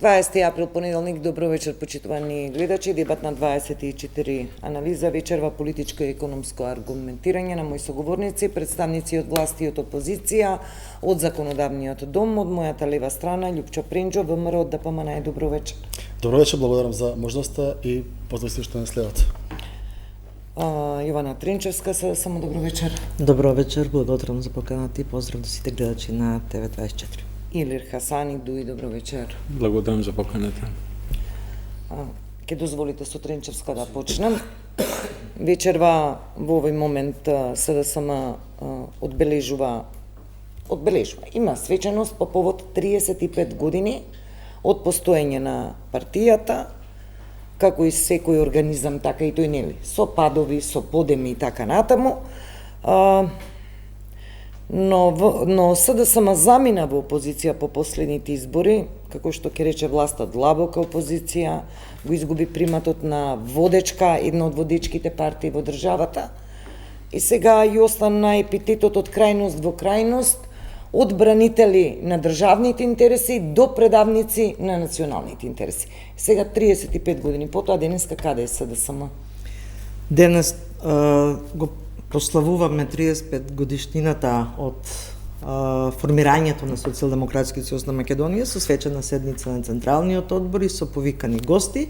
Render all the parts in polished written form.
20 април, понеделник, добро вечер, почитувани гледачи. Дебат на 24 анализа вечерва политичко и економско аргументирање на мои соговорници, представници од власти и од опозиција, од законодавниот дом, од мојата лева страна, Љупчо Пренџо, ВМРО од ДПМН. Добро вечер. Добро вечер, благодарам за можноста и поздрави што не следат. Јована Тренчевска, само добро вечер. Добро вечер, благодарам за поканата и поздрав до сите гледачи на ТВ24. Илир Хасани, Дуи, добро вечер. Благодарам за поканата. Ке дозволите со Тренчевска да почнем. Вечерва во овој момент СДСМ одбележува, има свеченост по повод 35 години од постоење на партијата, како и секој организам, така и тој нели, со падови, со подеми и така натаму. Но СДСМ замина во опозиција по последните избори, како што ќе рече власта, длабока опозиција, го изгуби приматот на водечка, една од водечките партии во државата, и сега и остана епитетот од крајност во крајност, од бранители на државните интереси до предавници на националните интереси. Сега 35 години потоа, денеска каде е СДСМ? Денес го прославуваме 35 годишнината од формирањето на Социјалдемократскиот сојуз на Македонија со свечена седница на Централниот одбор и со повикани гости,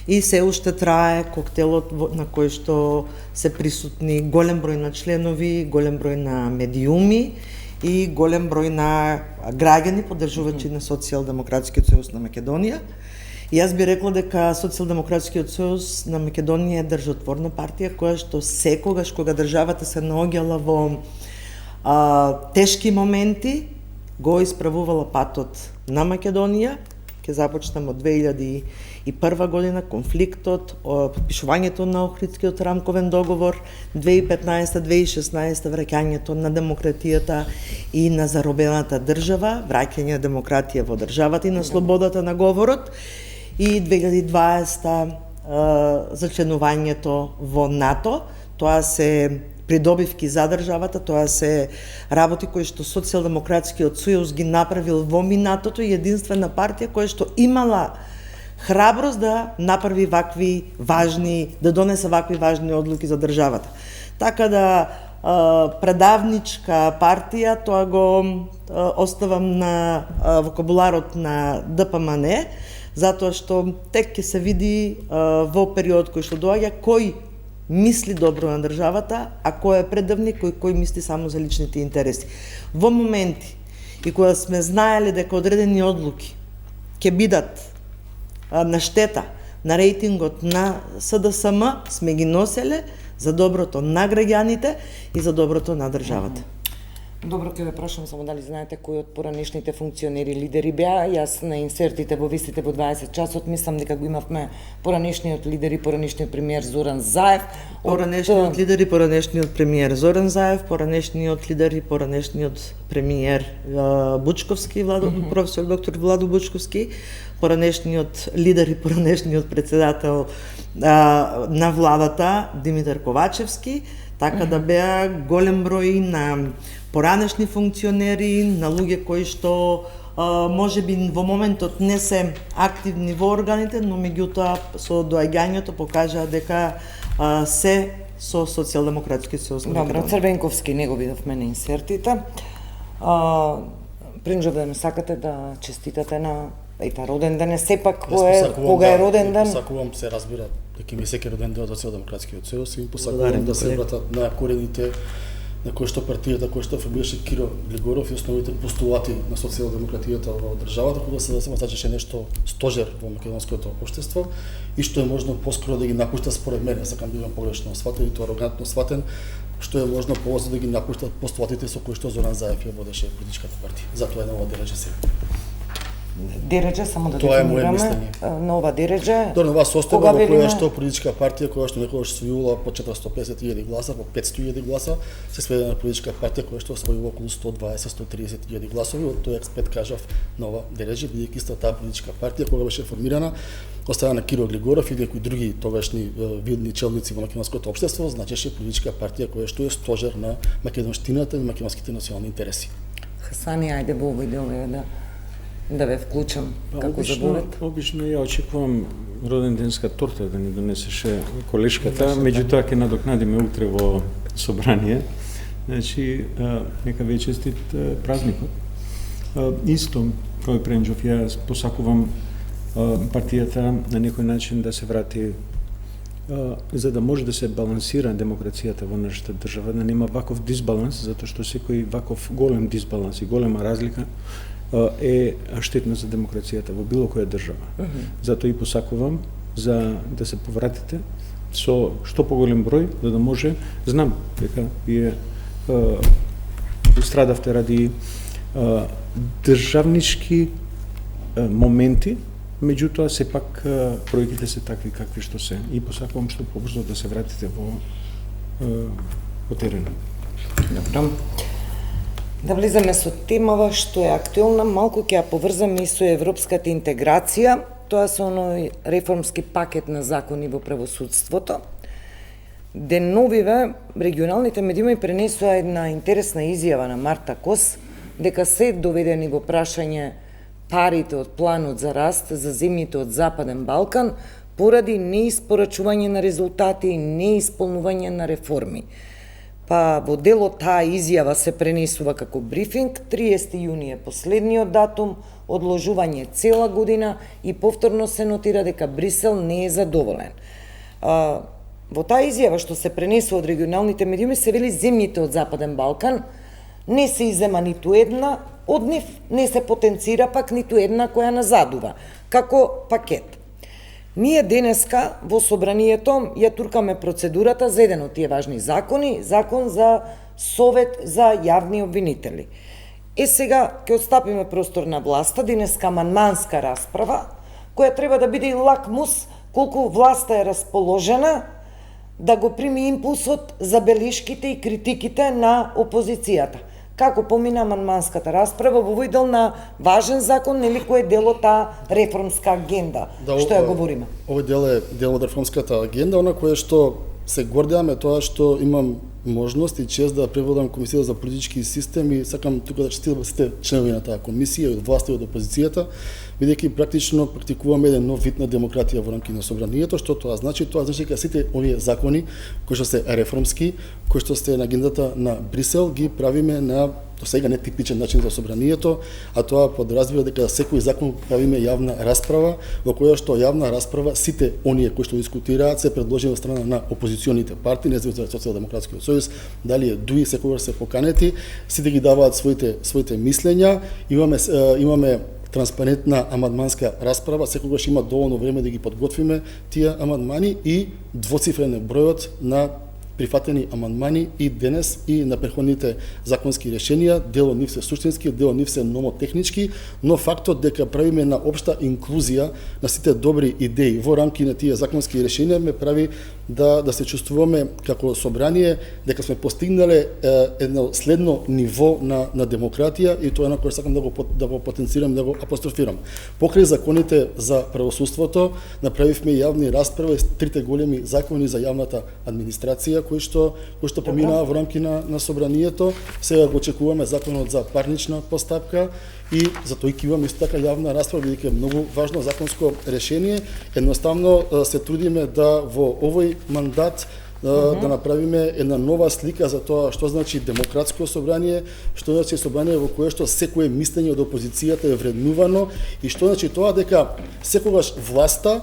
и се уште трае коктелот на кој што се присутни голем број на членови, голем број на медиуми и голем број на граѓани поддржувачи на Социјалдемократскиот сојуз на Македонија. И јас би рекла дека Социјалдемократскиот сојуз на Македонија е држотворна партија која што секогаш кога државата се наоѓала во тешки моменти го исправувала патот на Македонија. Ќе започнам од 2001 година, конфликтот, подпишувањето на Охридскиот рамковен договор, 2015-2016 враќањето на демократијата и на заробената држава, враќање на демократија во државата и на слободата на говорот, и 2020 зачленувањето во НАТО. Тоа се придобивки за државата, тоа се работи кои што Социјалдемократскиот сојуз ги направил во минатото, и единствена партија која што имала храброст да направи вакви важни, да донесе вакви важни одлуки за државата. Така да предавничка партија, тоа го оставам на вокабуларот на ДПМН, затоа што тек ќе се види во период кој што доаѓа кој мисли добро на државата, а кој е предавник, кој мисли само за личните интереси. Во моменти и кога сме знаеле дека одредени одлуки ќе бидат на штета на рейтингот на СДСМ, сме ги носеле за доброто на граѓаните и за доброто на државата. Добро, ќе ве прашам само дали знаете кои од поранешните функционери лидери беа. Јас на инсертите во вистите во 20 часот мислам дека го имавме поранешниот лидер и поранешниот премиер Зоран Заев. Поранешниот лидер и поранешниот премиер Зоран Заев, поранешниот лидер и поранешниот премиер Бучковски, професор доктор Владо Бучковски, поранешниот лидер и поранешниот председател на владата Димитар Ковачевски, така да беа голем број на поранешни функционери, на луѓе кои што можеби во моментот не се активни во органите, но меѓутоа со доаѓањето покажаа дека се со Социјалдемократскиот сојуз на Македонија. Добро, Црвенковски не го видовме на инсертите. Пренџо, да не сакате да честитате на роден ден, сепак кога е роден ден? Посакувам, се разбира, дека ми секој роден ден од Социјалдемократскиот сојуз и посакувам да се вратат на корените на кој што партијата, кој што формираше Киро Глигоров и основните постулати на социјалдемократијата во државата, кога се значеше нешто стожер во македонското општество и што е можно поскоро да ги напушта според мене, сакам да бидам погрешно сватен и тоа арогантно сватен, што е можно повозно да ги напуштат постулатите со кои што Зоран Заев ја водеше политичката партија. Затоа е нова Дередже сега. Дередже, само да тоа дефинираме, нова Дередже. Нова состава во која што политичка партија која што некогаш освојувала по 450.000 гласа, по 500.000 гласа, се сведе на политичка партија која што освојува околу 120-130.000 гласови, од тој експерт кажав нова Дередже, бидејќи иста таа политичка партија кога беше формирана од страна на Киро Глигоров и некои други тогашни видни челници во македонското општество, значеше политичка партија која што е стожер на македонштината и македонските национални интереси. Хасани, ајде во овој дел да да ве вклучам како заборет. Обично ја очекувам роденденска торта да ни донесеше колешката, меѓутоа ќе надокнадиме утре во собрание. Значи, нека ве честит празникот. Исто, кој Пренџов, ја посакувам партијата на некој начин да се врати за да може да се балансира демокрацијата во нашата држава, да нема ваков дисбаланс, затоа што секој ваков голем дисбаланс и голема разлика е штетна за демокрацијата во било која држава. Затоа и посакувам за да се повратите со што поголем број, за да може, знам дека вие страдавте ради државнички моменти, меѓутоа сепак проеките се такви какви што се и посакувам што побрзо да се вратите во теренот. Добро. Да влеземе со темава што е актуелна, малку ќе ја поврзаме и со европската интеграција, тоа со оној реформски пакет на закони во правосудството. Деновиве регионалните медиуми пренесоа една интересна изјава на Марта Кос дека се доведени во прашање парите од планот за раст за земјите од Западен Балкан поради неиспорачување на резултати и неисполнување на реформи. Па во делот таа изјава се пренесува како брифинг, 30 јуни е последниот датум, одложување цела година и повторно се нотира дека Брисел не е задоволен. Во таа изјава што се пренесува од регионалните медиуми се вели земјите од Западен Балкан не се иззема ниту една од нив, не се потенцира пак ниту една која назадува, како пакет. Ние денеска во собранието ја туркаме процедурата за еден од тие важни закони, закон за Совет за јавни обвинители. Сега ќе отстапиме простор на власта, денеска амандманска расправа, која треба да биде и лакмус колку власта е расположена да го прими импулсот за белешките и критиките на опозицијата. Како помина амандманската расправа во овој дел на важен закон, нели кој е дел од таа реформска агенда, што ја говориме? Овој дел е дел од реформската агенда, она кое што се гордеаме тоа што имам можност и чест да преводам Комисија за политички системи, сакам тука да честитам сите членови на таа комисија, од власта и од опозицијата, бидејќи практично практикуваме еден нов вид на демократија во рамки на собранието. Што тоа значи? Тоа значи дека сите овие закони кои што се реформски, кои што се на агендата на Брисел, ги правиме на до сега нетипичен начин за собранието, а тоа подразбира дека секој закон правиме јавна расправа, во која што јавна расправа сите оние кои што дискутираат се предложени од страна на опозиционите партии, независно од Социјалдемократскиот сојуз, дали е ДУИ, секогаш се поканети, сите ги даваат своите мислења, имаме транспарентна амандманска расправа, секогаш има доволно време да ги подготвиме тие амандмани и двоцифрен е бројот на прифатени амандмани и денес и на претходните законски решенија, дел од нив се суштински, дел од нив се номотехнички, но фактот дека правиме на општа инклузија на сите добри идеи во рамки на тие законски решенија ме прави да се чувствуваме како собрание дека сме постигнале едно следно ниво на демократија и тоа е на кое сакам да го потенцирам, да го апострофирам. Покрај законите за правосудството направивме јавни расправи с трите големи закони за јавната администрација кои што поминаа во рамки на собранието. Сега го очекуваме законот за парнична постапка и за тој кивам исто така јавна расправа, бидејќи е многу важно законско решение. Едноставно се трудиме да во овој мандат да направиме една нова слика за тоа што значи демократско собрание, што значи собрание во кое што секое мислење од опозицијата е вреднувано и што значи тоа дека секогаш власта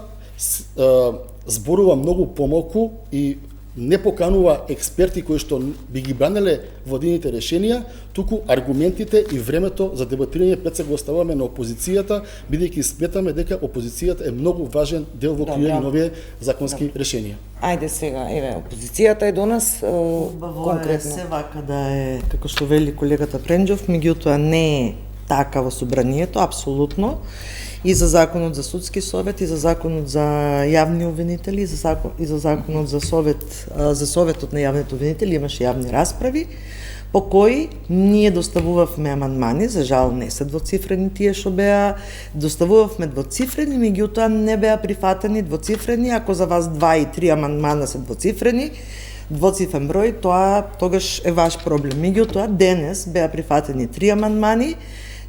зборува многу помалку и не поканува експерти кои што би ги бранеле владините решенија, туку аргументите и времето за дебатирање пред се го оставаме на опозицијата, бидејќи сметаме дека опозицијата е многу важен дел во креирање на овие законски решенија. Ајде сега, еве, опозицијата е до нас конкретно. Се вака да е, како што вели колегата Пренџов, меѓутоа не е така во собранието, апсолутно. И за законот за судски совет, и за законот за јавни обвинители, и за законот за советот на јавните обвинители имаше јавни расправи, по кои ние доставувавме амандмани, за жал не се двоцифрени тие што беа, доставувавме двоцифрени, меѓутоа не беа прифатени двоцифрени, ако за вас 2 и 3 амандмана се двоцифрени, двоцифрен број, тоа тогаш е ваш проблем. Меѓутоа денес беа прифатени 3 амандмани,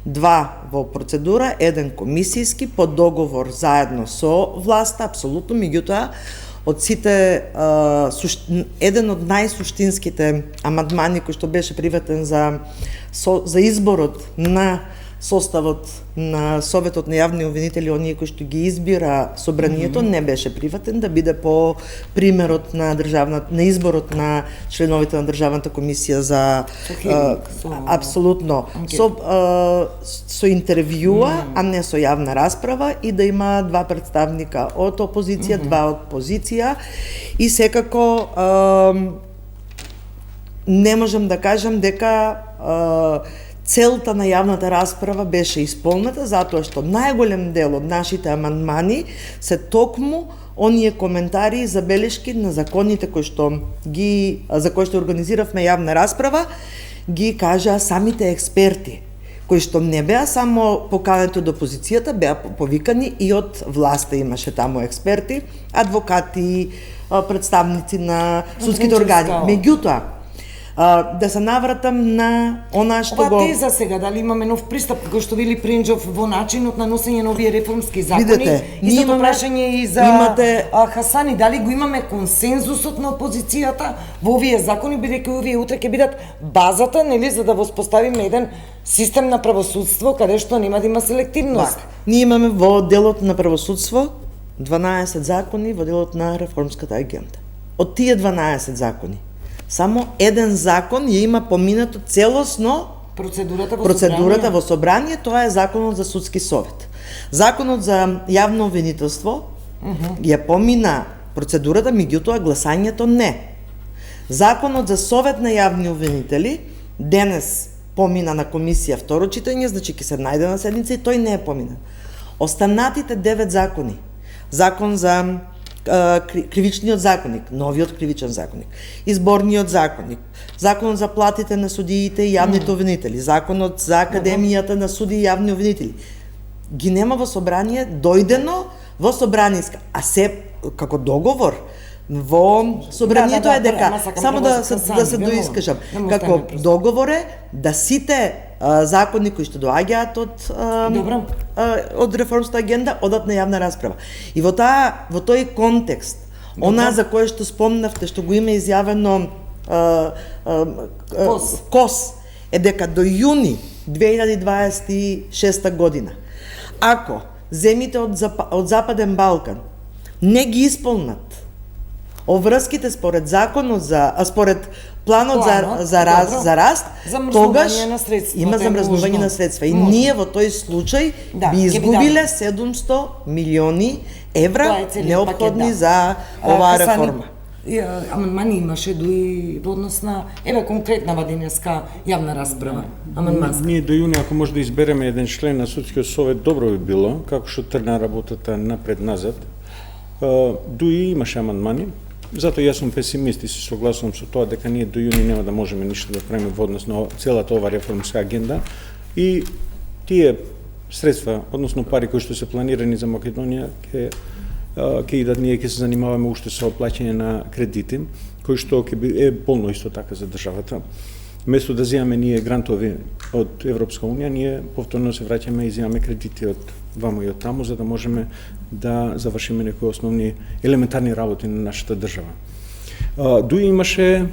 2 во процедура, 1 комисијски по договор заедно со власта, апсолутно, меѓутоа од сите еден од најсуштинските амандмани кој што беше приватен за изборот на составот на Советот на јавни обвинители, оние кои што ги избира собранието, не беше приватен, да биде по примерот на изборот на членовите на Државната комисија за апсолутно со интервјуа, а не со јавна расправа, и да има 2 представника од опозиција, 2 од позиција, и секако не можам да кажам дека целта на јавната расправа беше исполнета, затоа што најголем дел од нашите амандмани се токму оние коментари и забелешки на законите за кои што организиравме јавна расправа, ги кажаа самите експерти, кои што не беа само поканети од опозицијата, беа повикани и од власта, имаше таму експерти, адвокати, представници на судските органи. Меѓутоа, да се навратам на она што Ова теза сега, дали имаме нов пристап, како што вели Пренџов, во начинот на носење на овие реформски закони. Видете, истото прашање и за Хасани, дали го имаме консензусот на опозицијата во овие закони, бидејќи овие утре ќе бидат базата, нели, за да воспоставиме еден систем на правосудство каде што нема да има селективност. Ние имаме во делот на правосудство 12 закони во делот на реформската агенда. Од тие 12 закони само еден закон ја има поминато целосно процедурата во собрание, тоа е законот за судски совет. Законот за јавно обвинителство ја помина процедурата, меѓутоа гласањето не. Законот за совет на јавни обвинители денес помина на комисија второ читање, значи ќе се најде на седница и тој не е поминат. Останатите 9 закони, закон за кривичниот законник, новиот кривичен законник, изборниот законник, законот за платите на судиите и јавните обвинители, законот за академијата на суди и јавни обвинители. Ги нема во собрание, дојдено во собраниска, а се како договор во собранието е дека само да се доискажам, како договор е да сите закони кои што доаѓаат од реформската агенда одат на јавна расправа. И во тој контекст, она за кое што спомнавте, што го има изјавено КОС, е дека до јуни 2026 година, ако земите од Западен Балкан не ги исполнат обврските според законот според планот за раст, тогаш има замрзнување на средства. И ние во тој случај би изгубиле 700 милиони евра неопходни за оваа реформа. Амандмани имаше дуи во однос на конкретна денеска јавна расправа. Ние до јуни, ако може да избереме еден член на судскиот совет, добро би било, како што тргна работата напред-назад. Дуи имаше амандмани. Затоа јас сум песимист и се согласувам со тоа дека ние до јуни нема да можеме ништо да правиме во однос на целата ова реформска агенда, и тие средства, односно пари кои што се планирани за Македонија, ќе идат, ние ќе се занимаваме уште со плаќање на кредити, кои што ќе е болно исто така за државата. Место да земаме ние грантови од Европска унија, ние повторно се враќаме и земаме кредити од вамо и од таму, за да можеме да завршиме некои основни елементарни работи на нашата држава. Дуи имаше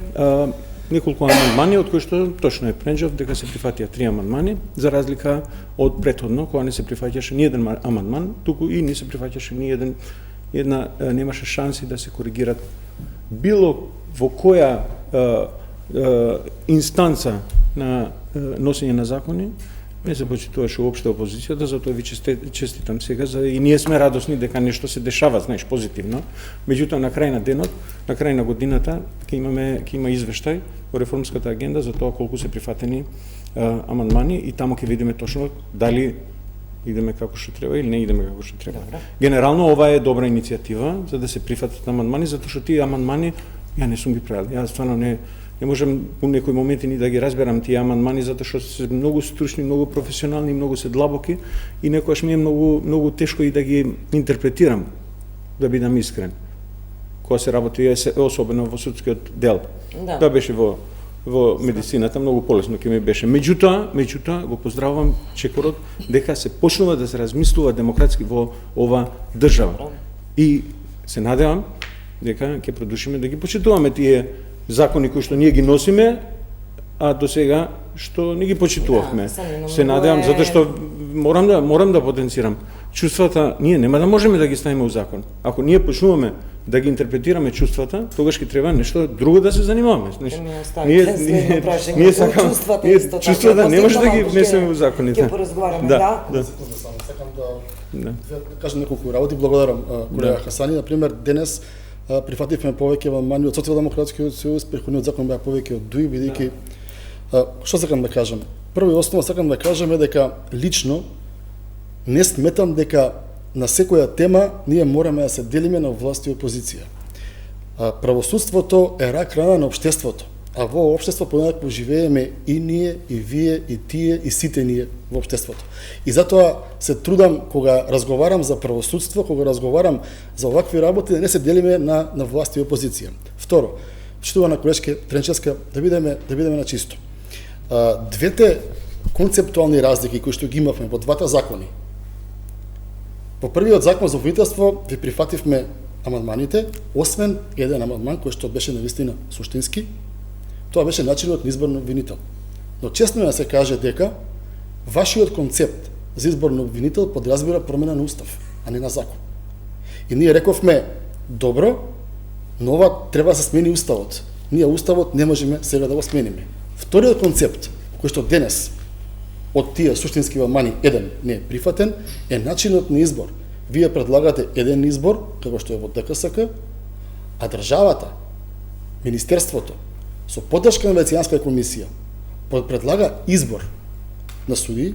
неколку амандмани, од кои што точно е Пренџов дека се прифатија 3 амандмани, за разлика од претходно, кога не се прифаќаше ни еден амандман, туку и не се прифаќаше ни немаше шанси да се коригират било во која инстанца на носење на закони. Не се почитуваше уопште опозицијата, затоа ви честитам сега, и ние сме радосни дека нешто се дешава, знаеш, позитивно. Меѓутоа, на крај на денот, на крај на годината, ќе има извештај во реформската агенда за тоа колку се прифатени амандмани, и таму ќе видиме точно дали идеме како што треба или не идеме како што треба. Генерално, ова е добра иницијатива за да се прифатат амандмани, затоа што тие амандмани ја не сум ги правил. Јас стварно не можам у некои моменти ни да ги разберам тие амандмани, затоа што се многу стручни, многу професионални, многу се длабоки, и некогаш ми е многу тешко и да ги интерпретирам, да бидам искрен. Кога се работи особено во судскиот дел. Да беше во во медицината многу полесно ќе ми беше. Меѓутоа го поздравувам чекорот дека се почнува да се размислува демократски во ова држава. И се надевам дека ќе продолжиме да ги почитуваме тие закони кои што ние ги носиме, а до сега што не ги почитувавме. Се надевам затоа што морам да потенцирам чувствата, ние нема да можеме да ги ставиме у закон. Ако ние почнуваме да ги интерпретираме чувствата, тогаш ќе треба нешто друго да се занимаваме. Ние сакаме чувствата не може да ги внесеме во законите. Ќе поразговараме, да. Сакам да кажам неколку работи. Благодарам колега Хасани. Например, денес прифативме повеќе амандмани од Социјалдемократскиот сојуз, претходниот закон беа повеќе од ДУИ, бидејќи што сакам да кажам? Прво и основно сакам да кажам е дека лично не сметам дека на секоја тема ние мораме да се делиме на власт и опозиција. Правосудството е рак рана на општеството, а во општество понекогаш живееме и ние, и вие, и тие, и сите ние во општеството. И затоа се трудам кога разговарам за правосудство, кога разговарам за овакви работи, да не се делиме на власт и опозиција. Второ, почитувана колешка Тренчевска, да бидеме на чисто. Двете концептуални разлики кои што ги имавме во двата закони. По првиот закон за обвинителство ви прифативме амандманите, освен еден амандман кој што беше навистина суштински, тоа беше начинот на избор на обвинител. Но честно е да се каже дека вашиот концепт за избор на обвинител подразбира промена на устав, а не на закон. И ние рековме, добро, но ова треба да се смени уставот. Ние уставот не можеме сега да го смениме. Вториот концепт, кој што денес од тие суштински амандмани еден не е прифатен, е начинот на избор. Вие предлагате еден избор, како што е во ДКСК, а државата, Министерството, со поддршка на Венецијанска комисија, предлага избор на суди,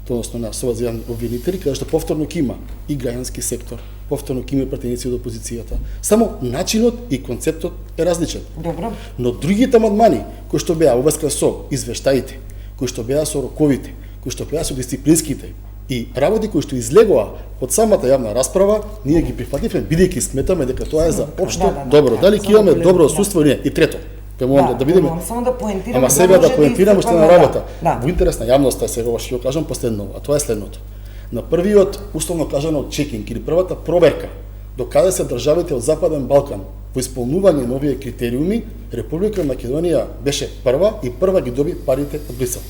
односно на Совет за јавни обвинители, каде што повторно ќе има и граѓански сектор, повторно ќе има претеници од опозицијата. Само начинот и концептот е различен. Добро. Но другите амандмани кои што беа уврска со извештаите, кои што беа со роковите, кои што беа со дисциплинските и работи кои што излегоа од самата јавна расправа, ние ги прифативме бидејќи сметаме дека тоа е за општо добро. Дали ќе имаме добро отсуство или не? И трето, да видиме. Само да поентирам. Ама сега да поентирам уште на работа. Во интерес на јавноста сега ќе го кажам последно, а тоа е следното. На првиот, условно кажано, чекинг или првата проверка до каде се државите од Западен Балкан во исполнување на овие критериуми, Република Македонија беше прва и прва ги доби парите од Брисел.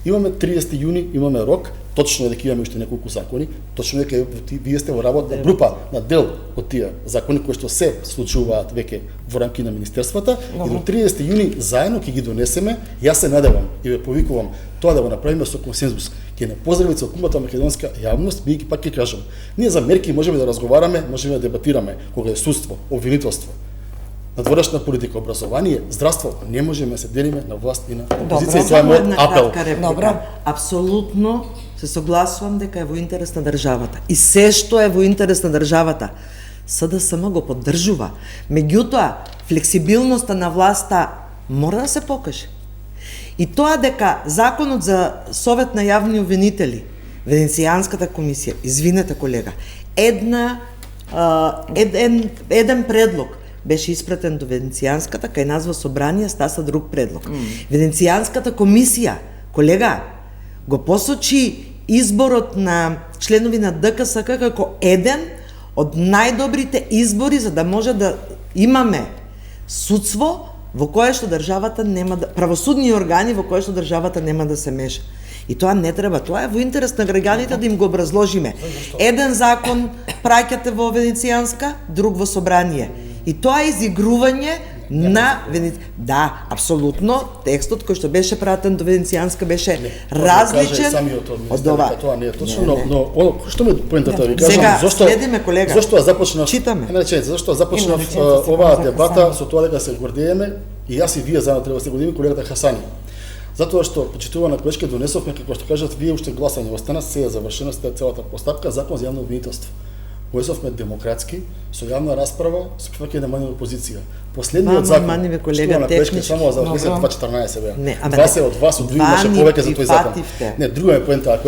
Имаме 30 јуни, имаме рок, точно е дека имаме уште неколку закони, точно е дека вие сте во работна група на дел од тие закони кои што се случуваат веќе во рамки на министерствата и до 30 јуни заедно ќе ги донесеме. Јас се надевам и ве повикувам тоа да го направиме со консензус. Ќе не поздравиме целокупната македонска јавност, бидејќи пак ќе кажам, ние за мерки можеме да разговараме, можеме да дебатираме кога е судство, обвинителство, надворешна политика, образование, здравство, не можеме да се делиме на власт и на опозиција. Тоа е мојот апел. Добро. Апсолутно се согласувам дека е во интерес на државата. И се што е во интерес на државата, СДСМ го поддржува. Меѓутоа, флексибилноста на власта мора да се покаже. И тоа дека законот за Совет на јавни обвинители, Венецијанската комисија, извинете колега, еден предлог беше испратен до Венецијанската, кај нас во собрание стаса друг предлог. Венецијанската комисија, колега, го посочи изборот на членови на ДКСК како еден од најдобрите избори за да може да имаме судство во кое што државата нема да, правосудни органи во кое што државата нема да се меша. И тоа не треба, тоа е во интерес на граѓаните да им го образложиме. Еден закон праќате во Венецијанска, друг во собрание. И тоа е изигрување на Да, апсолутно, текстот кој што беше пратен до Венецијанска беше различен од ова. Тоа не е точно, но што ме поентата ви кажам, сега следиме колега. Зошто започнав? Читаме. Зошто започнав оваа дебата со тоа дека се гордееме и јас и вие заедно треба да се гордееме колегата Хасани. Затоа што почитувана колешка донесовме, како што кажат вие, уште гласање остана, се е завршена целата постапка, закон за јавно обвинителство. Поесовме демократски, со јавна расправа, со прифаќање на мани опозиција. Последниот закон, маниве колега технички, само за 2:14 беа. Не, Два се од вас, од ви имаше повеќе за тој закон. Не, друга е поента,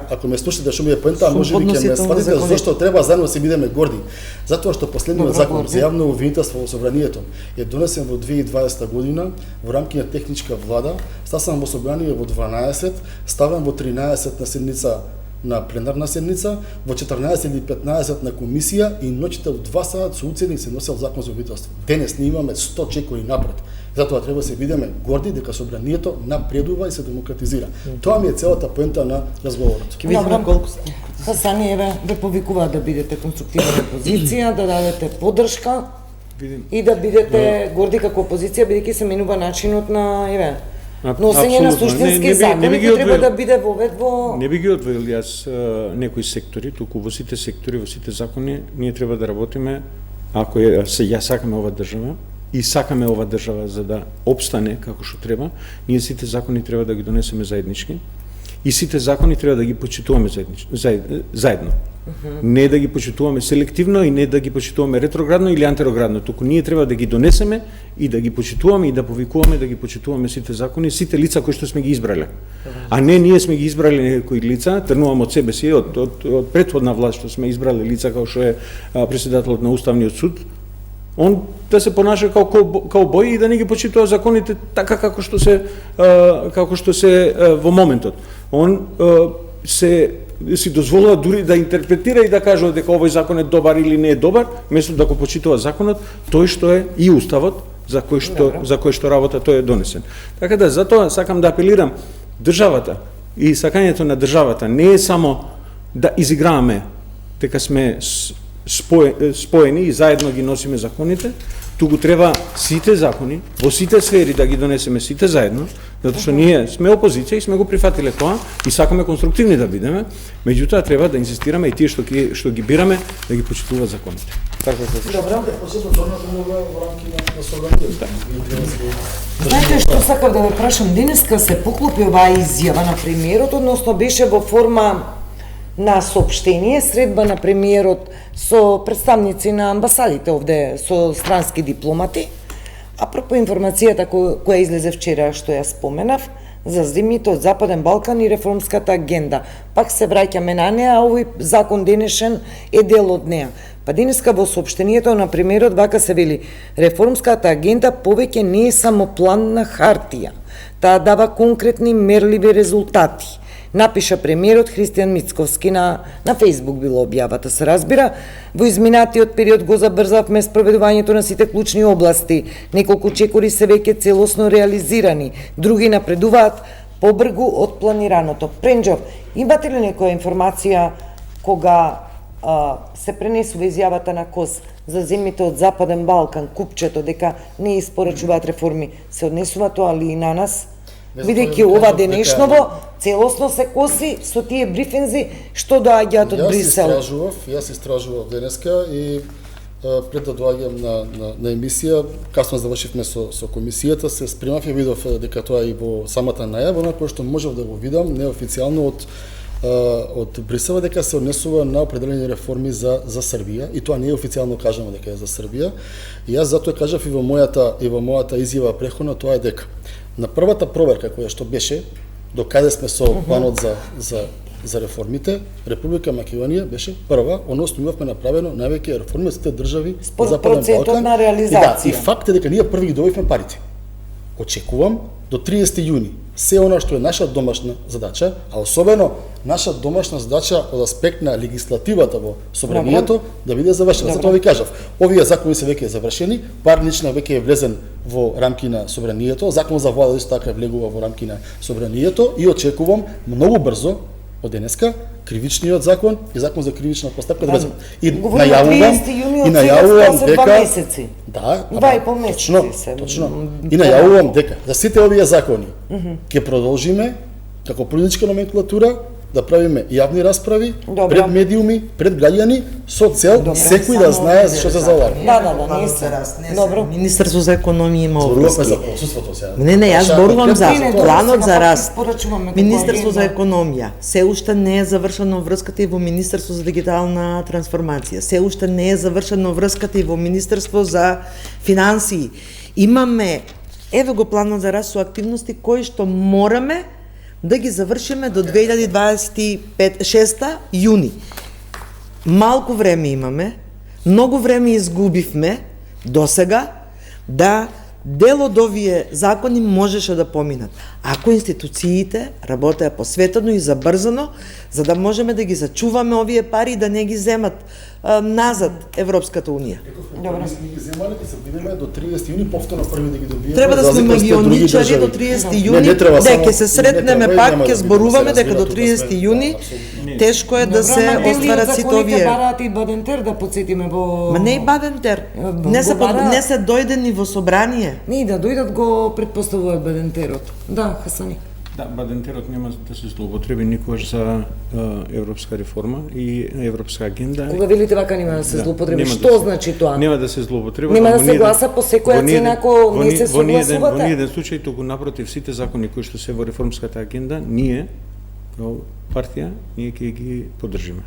ако ме слушате што ми е поента, можеби ќе ме сватите зошто треба заедно да се бидеме горди. Затоа што последниот закон за јавно обвинителство во собранието е донесен во 2020 година во рамки на техничка влада, стасан во собрание во 12, ставен во 13 на седница на пленарна седница, во 14 или 15 на комисија и ноќите во 2 сат со уцени се носел закон за обвинителство. Денес ние имаме 100 чекори напред. Затоа треба да се бидеме горди дека собранието напредува и се демократизира. Тоа ми е целата поента на разговорот. Ќе видиме колку сте. Сани ве повикуваат да бидете конструктивна опозиција, да дадете поддршка и да бидете горди како опозиција, бидејќи се менува начинот на носење на суштински закони, кој треба да биде вовед во... Не би ги одвоил јас некои сектори, туку во сите сектори, во сите закони, ние треба да работиме, ако ја сакаме ова држава, и сакаме ова држава за да обстане како што треба, ние сите закони треба да ги донесеме заеднички, и сите закони треба да ги почитуваме заедно. Не да ги почитуваме селективно и не да ги почитуваме ретроградно или антероградно, туку ние треба да ги донесеме и да ги почитуваме и да повикуваме да ги почитуваме сите закони, сите лица кои што сме ги избрале. А не ние сме ги избрали некои лица, тргнувам од себе си, од претходна власт што сме избрали лица како што е претседателот на Уставниот суд, он да се понаша како бој и да не ги почитува законите така како што се во моментот. Он си дозволува дури да интерпретира и да кажува дека овој закон е добар или не е добар, место да го почитува законот, тој што е и уставот за кој што работа тој е донесен. Така да затоа сакам да апелирам државата и сакањето на државата не е само да изиграваме дека сме споени и заедно ги носиме законите, туку треба сите закони во сите сфери да ги донесеме сите заедно, затоа што ние сме опозиција и сме го прифатиле тоа и сакаме конструктивни да бидеме, меѓутоа треба да инсистираме и тие што ги бираме да ги почитуваат законите. Така Добро. Знаете што сакав да ве прашам, денеска се поклопи оваа изјава на премиерот, односно беше во форма на соопштение, средба на премиерот со представници на амбасадите овде, со странски дипломати, апропо информацијата која излезе вчера, што ја споменав, за земјите од Западен Балкан и реформската агенда. Пак се враќаме на неа, а овој закон денешен е дел од неа. Па денеска во соопштението на премиерот вака се вели: реформската агенда повеќе не е само план на хартија, таа дава конкретни мерливи резултати. Напиша премиерот Христијан Мицковски на Facebook било објавата, се разбира. Во изминатиот период го забрзавме спроведувањето на сите клучни области. Неколку чекори се веќе целосно реализирани, други напредуваат побргу од планираното. Пренџов, имате ли некоја информација кога се пренесува изјавата на КОС за земјите од Западен Балкан, купчето, дека не испорачуваат реформи, се однесува тоа ли и на нас? Бидејќи ова денешново целосно се коси со тие брифинзи што доаѓаат од Брисел. Јас истражував денеска и пред да доаѓам на емисија, касно завршивме со комисијата, се спремав и видов дека тоа и во самата најава, на кој што можев да го видам неофицијално од Брисел, дека се однесува на определени реформи за Србија, и тоа не е официјално кажано дека е за Србија. И јас затоа кажав и во мојата изјава преходна, тоа е дека на првата проверка која што беше, до каде сме со планот за реформите, Република Македонија беше прва, односно имавме направено највеќе реформи од сите држави според процентот на реализација. И факт е дека ние први ги добивме парите. Очекувам до 30 јуни се она што е наша домашна задача, а особено наша домашна задача од аспект на легислативата во собранието да биде завршена. Затоа ви кажав, овие закони се веќе завршени, парнична веќе е влезен во рамки на собранието, закон за влада исто така влегува во рамки на собранието и очекувам многу брзо од денеска кривичниот закон и закон за кривична постапка да влезат. И најавувам дека да, 2,5 месеци. Точно. И најавувам дека за сите овие закони ќе продолжиме како политичка номенклатура да правиме јавни расправи Добро. пред медиуми, пред граѓани со цел Добро. секој да знае за што се залага. Да, не се. Добро. Министерство за економија има Зборуваме области. за присуството сега. Не, јас зборувам за Не, планот за сега раст. испорачуваме како Министерство за агенда. економија. Се уште не е завршено врската и во Министерство за дигитална трансформација. Се уште не е завршено врската и во Министерство за финансии. Имаме, еве го планот за раст со активности кои што мораме да ги завршиме до 2025-6 јуни. Малку време имаме, многу време изгубивме досега да дел од овие закони можеше да поминат. Ако институциите работеа посветено и забрзано, за да можеме да ги зачуваме овие пари и да не ги земат назад Европската Унија. Добро. Ние ги земале и се бидеме до 30 јуни повторно први да ги добиеме. Треба да за сме разлика од други магионичари држави. до 30 Не, јуни, не треба само- дека се не сретнеме треба и пак, няма ќе да зборуваме бидеме, се дека до разбира, 30 тука сме, јуни да, апсолутно. тешко е да се остварат сите овие. Бараат и Бадентер да подсетиме во... Ма не и Бадентер. Го Не се бара- не се дојдени во собрание. Не, да дојдат го предпоставуваат Бадентерот. Да, Хасани. Да, Бадентерот нема да се злоупотреби никогаш за европска реформа и европска агенда. Кога велите вака нема да се злоупотреби, нема што да се- значи тоа? Нема да се злоупотреби. Нема да се гласа по секоја цена ако не се Во ниеден согласувате? случај, туку напротив, сите закони кои што се во реформската агенда, ние, као партија, ние ќе ги поддржиме.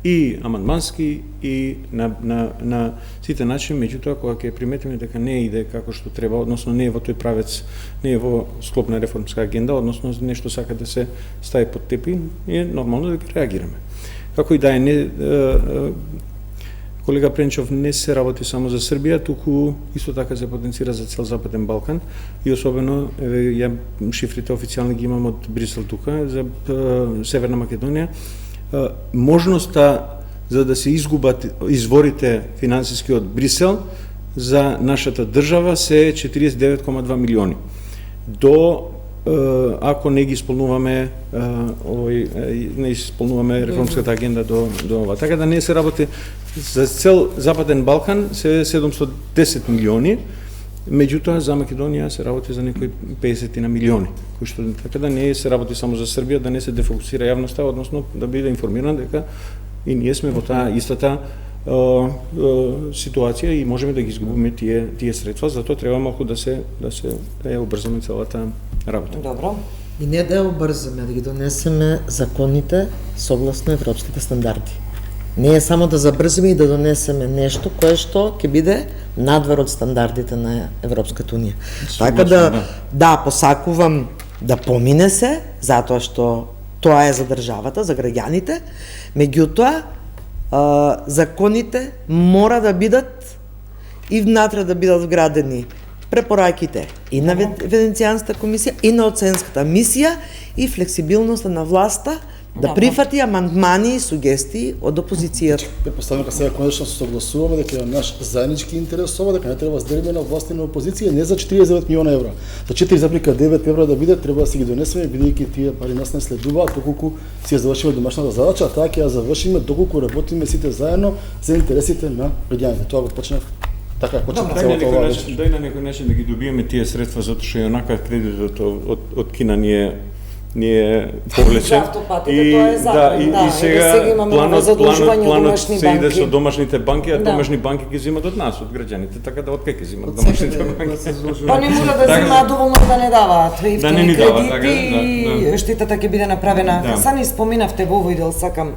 И амандмански, и на сите начини, меѓутоа, кога ќе приметиме дека не иде како што треба, односно не е во тој правец, не е во склоп на реформска агенда, односно нешто сака да се стави под тепи, е нормално да ги реагираме. Како и да е, колега Пренчов, не се работи само за Србија, туку исто така се потенцира за цел Западен Балкан и особено, ја шифрите официјални ги имам од Брисел тука, за Северна Македонија, можноста за да се изгубат изворите финансиски од Брисел за нашата држава се 49,2 милиони. До ако не ги исполнуваме не исполнуваме реформската агенда до ова. Така да не се работи за цел Западен Балкан се 710 милиони, меѓутоа за Македонија се работи за некои 50 на милиони, кои што така да не се работи само за Србија, да не се дефокусира јавноста, односно да биде информирана дека и ние сме во таа истата ситуација и можеме да ги изгубиме тие средства, затоа треба малку да се обрзаме целата работа. Добро. И не да ја обрзаме, да ги донесеме законите согласно европските стандарди. Не е само да забрзиме и да донесеме нешто кое што ќе биде надвор од стандардите на Европската Унија. Така да, посакувам да помине се, затоа што тоа е за државата, за граѓаните, меѓутоа законите мора да бидат и внатре да бидат вградени препораките и на Венецијанската комисија и на оценската мисија и флексибилноста на власта да прифати амандмани и сугестии од опозицијата. Претпоставувам дека сега конечно се согласуваме дека е наш заеднички интерес ова, дека не треба зделиме на власт и на опозиција, не за 49 милиона евра. За 4,9 евра да биде, треба да си ги донесеме, бидејќи тие пари нас не следуваат доколку си ја завршиме домашната задача, а таа ќе ја завршиме доколку работиме сите заедно за интересите на граѓаните. Тоа го почнав така како почнав целата ова вечер. Дај на некој начин да ги добиеме тие средства, затоа што онака кредитот од Кина ни е повлечен. И сега планот се иде со домашните банки, а домашни банки ги земат од нас, од граѓаните, така да од кај ќе земат домашните банки? Па не мора да земаат доволно да не даваат ефтини кредити, да. штетата ќе биде направена. Хасани, споменавте во овој дел, сакам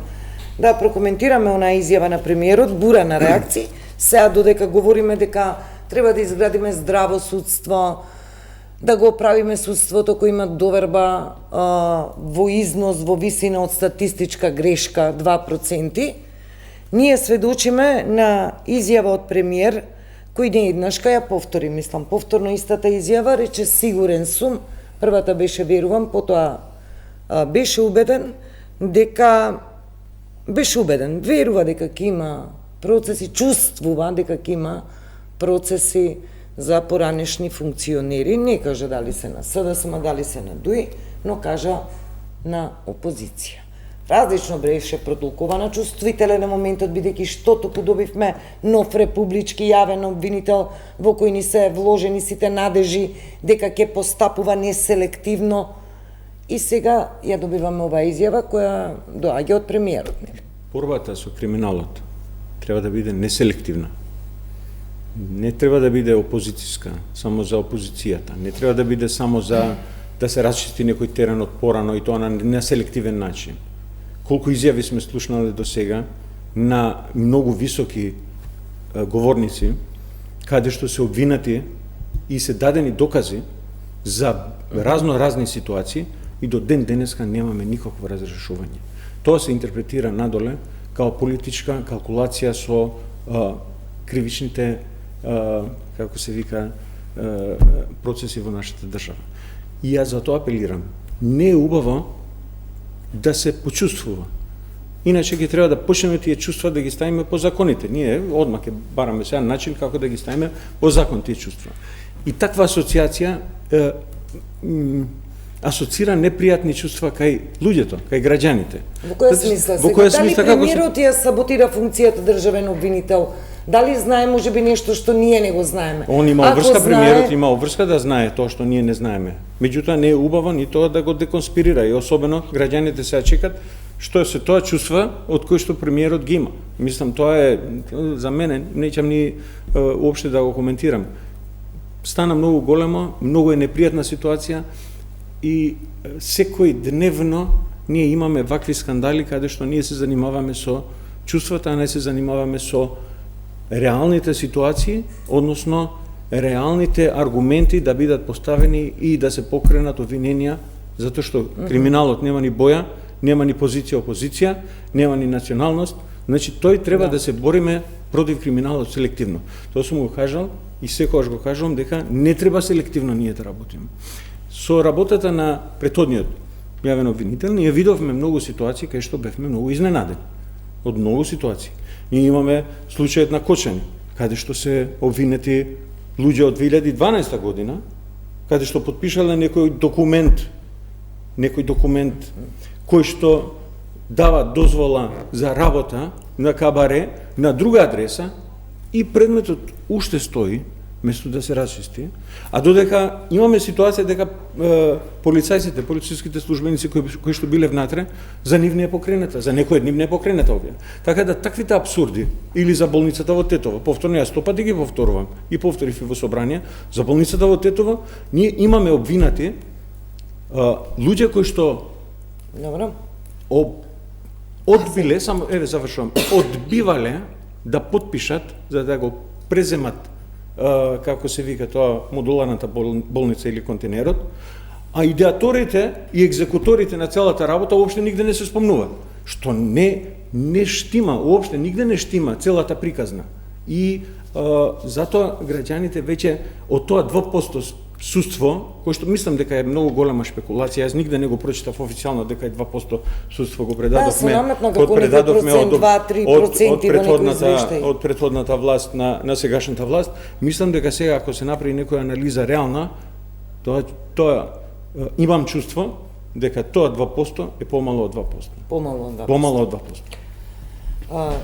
да прокоментираме онаа изјава на премиерот, бура на реакции, сега додека говориме дека треба да изградиме здраво судство, да го правиме судството кој има доверба во износ, во висина од статистичка грешка 2%, ние сведочиме на изјава од премиер, кој не еднашка ја повтори, мислам, повторно истата изјава, рече сигурен сум, првата беше верувам, потоа беше убеден, верува дека ќе има процеси, чувствува дека ќе има процеси за поранешни функционери, не кажа дали се на СДСМ, дали се на ДУИ, но кажа на опозиција. Различно беше протолкувана, чувствителен на моментот, бидејќи што току добивме нов републички јавен обвинител во кој ни се вложени сите надежи дека ќе постапува неселективно и сега ја добиваме оваа изјава која доаѓа од премиерот, нели? Борбата со криминалот треба да биде неселективна. Не треба да биде опозицијска, само за опозицијата. Не треба да биде само за да се расчисти некој терен од порано и тоа на неселективен начин. Колку изјави сме слушнали до сега на многу високи говорници, каде што се обвинати и се дадени докази за разни ситуации и до ден денеска немаме никакво разрешување. Тоа се интерпретира надоле као политичка калкулација со кривичните, како се вика, процеси во нашата држава. И јас за тоа апелирам. Не е убаво да се почувствува. Иначе ги треба да почнеме тие чувства да ги ставиме по законите. Ние одма ќе бараме сега начин како да ги ставиме по закон тие чувства. И таква асоциација асоцира непријатни чувства кај луѓето, кај граѓаните. Во која смисла? Дали премиерот ја саботира функцијата државен обвинител? Дали знае можеби нешто што ние не го знаеме? Он има врска, премиерот има врска да знае тоа што ние не знаеме. Меѓутоа не е убаво ни тоа да го деконспирира и особено граѓаните сега чекат што се тоа чувства од кои што премиерот ги има. Мислам тоа е за мене, неќам ни уопште да го коментирам. Стана многу големо, многу е непријатна ситуација и секој дневно ние имаме вакви скандали каде што ние се занимаваме со чувствата, а не се занимаваме со реалните ситуации, односно реалните аргументи да бидат поставени и да се покренат обвиненија, затоа што криминалот нема ни боја, нема ни позиција опозиција, нема ни националност, значи тој треба да се бориме против криминалот селективно. Тоа сум го кажал и секогаш го кажувам дека не треба селективно ние да работиме. Со работата на претходниот јавен обвинител ние видовме многу ситуации кај што бевме многу изненадени од многу ситуации. Ние имаме случајот на Кочани, каде што се обвинети луѓе од 2012 година, каде што потпишале некој документ кој што дава дозвола за работа на кабаре на друга адреса и предметот уште стои, место да се расчисти, а додека имаме ситуација дека полициските службеници кои што биле внатре, за нив не е покрената, за некој од нив не е покрената овие. Така да таквите абсурди, или за болницата во Тетово, повторно јас 100 пати ги повторувам и повторив и во собрание, за болницата во Тетово, ние имаме обвинати луѓе кои што одбиле, само завршувам, одбивале да потпишат за да го преземат како се вика тоа модуларната болница или контейнерот, а идеаторите и екзекуторите на целата работа уопште нигде не се спомнува. Што не штима, уопште нигде не штима целата приказна. И затоа граѓаните веќе од тоа 2% судство, кој што мислам дека е многу голема шпекулација, јас нигде не го прочитав официјално дека е 2% судство го предадовме. Од претходната власт на сегашната власт. Мислам дека сега ако се направи некоја анализа реална, тоа имам чувство дека тоа 2% е помало од 2%. Помало од 2%.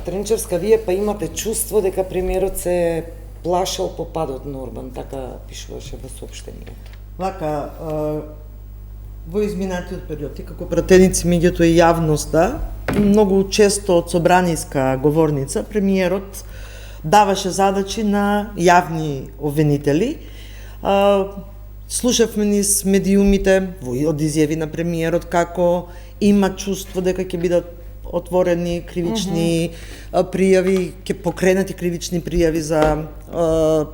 Тренчевска, вие па имате чувство дека премиерот се плашал по падот на Орбан, така пишуваше во соопштението. Вака, во изминатиот период, и како пратеници меѓуто и јавноста, многу често од собраниска говорница, премиерот даваше задачи на јавни обвинители. Слушавме низ медиумите, од изјави на премиерот, како има чувство дека ќе бидат отворени кривични пријави, ќе покренати кривични пријави за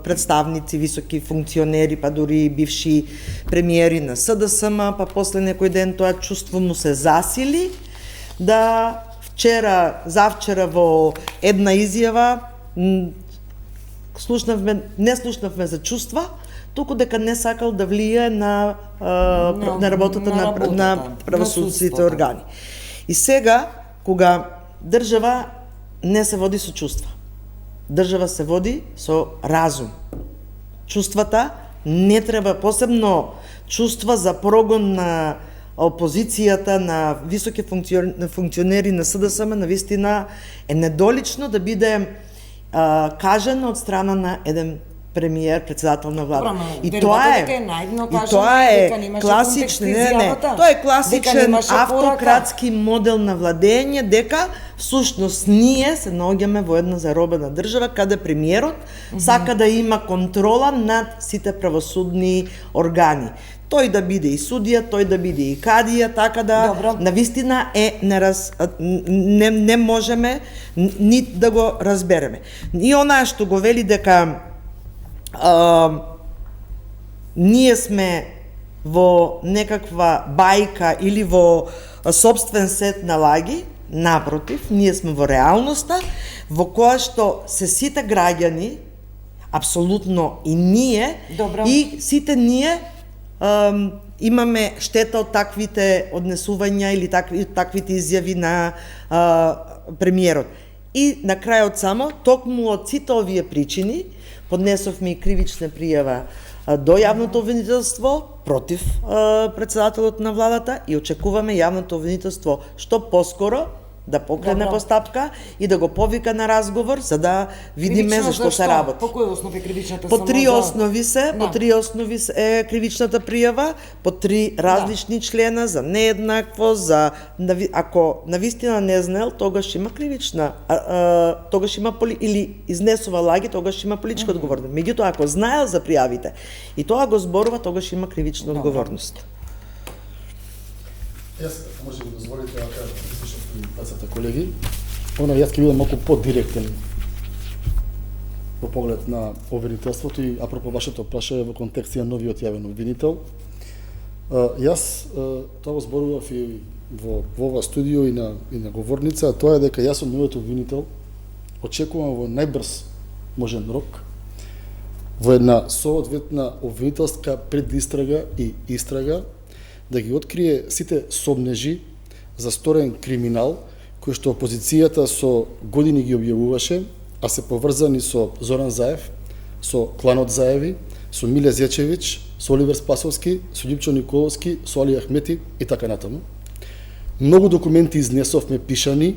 представници, високи функционери, па дури бивши премиери на СДСМ, па после некој ден тоа чувство му се засили, да завчера во една изјава не слушнавме за чувства, туку дека не сакал да влијае на работата на правосудните органи. И сега, кога држава не се води со чувства. Држава се води со разум. Чувствата не треба, посебно чувства за прогон на опозицијата, на високи функционери на СДСМ, навистина е недолично да биде кажано од страна на еден премиер, председател на влада. Добро, И вербата тоа дека е наивно и кажано, тоа дека е немаше класичен, контекст изјавата. тоа е Дека класичен немаше порака. автократски модел на владење, дека всушност ние се наоѓаме во една заробена држава каде премиерот сака да има контрола над сите правосудни органи. Тој да биде и судија, тој да биде и кадија, така да Добро. навистина не можеме ни да го разбереме. И онаа што го вели дека ние сме во некаква бајка или во собствен сет на лаги, напротив, ние сме во реалноста, во која што се сите граѓани, апсолутно и ние, Добро. и сите ние имаме штета од таквите однесувања или таквите изјави на премиерот. И на крајот само, токму од сите овие причини, поднесовме и кривична пријава до јавното обвинителство против председателот на владата и очекуваме јавното обвинителство што поскоро да покрене Добро. постапка и да го повика на разговор за да видиме Кривично зашто се работи. По кој основ е кривичната? По само три за- основи се, Да. по три основи е кривичната пријава, по три различни члена за нееднакво, за ако навистина не знаел, тогаш има кривична, тогаш има или изнесува лаги, тогаш има политичка одговорност. Меѓутоа ако знаел за пријавите и тоа го зборува, тогаш има кривична одговорност. Јас, ако може да ми дозволите, ако слушам и двајцата колеги, јас ќе бидам малку подиректен во поглед на обвинителството и апропо вашето прашање во контекст на новиот јавен обвинител. Јас тоа го зборував и во ова студио и на говорница, тоа е дека јас од новиот обвинител очекувам во најбрз можен рок во една соодветна обвинителска предистрага и истрага да ги открие сите собнежи за сторен криминал кои што опозицијата со години ги објавуваше, а се поврзани со Зоран Заев, со кланот Заеви, со Миле Зечевиќ, со Оливер Спасовски, со Љупчо Николовски, со Али Ахмети и така натаму. Многу документи изнесовме пишани,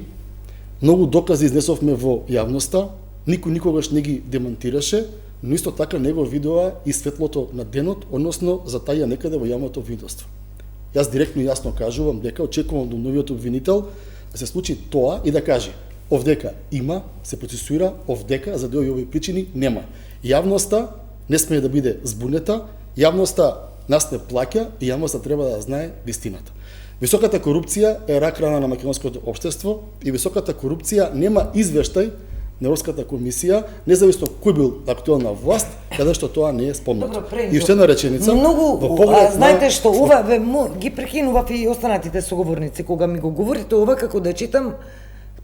многу докази изнесовме во јавноста, никој никогаш не ги демонтираше, но исто така не го видоа и светлото на денот, односно затаја некаде во јавното обвинителство. Јас директно и јасно кажувам дека очекувам до новиот обвинител да се случи тоа и да каже овдека има, се процесуира, овдека за овие причини нема. Јавноста не смее да биде збунета, јавноста нас не плаќа и јавноста треба да знае вистината. Високата корупција е рак рана на македонското општество и високата корупција нема извештај на Европската комисија, независно кој бил актуелна власт, каде што тоа не е спомнато. И уште една реченица. Многу, знаете што, ова ги прекинував и останатите соговорници кога ми го говорите ова како да читам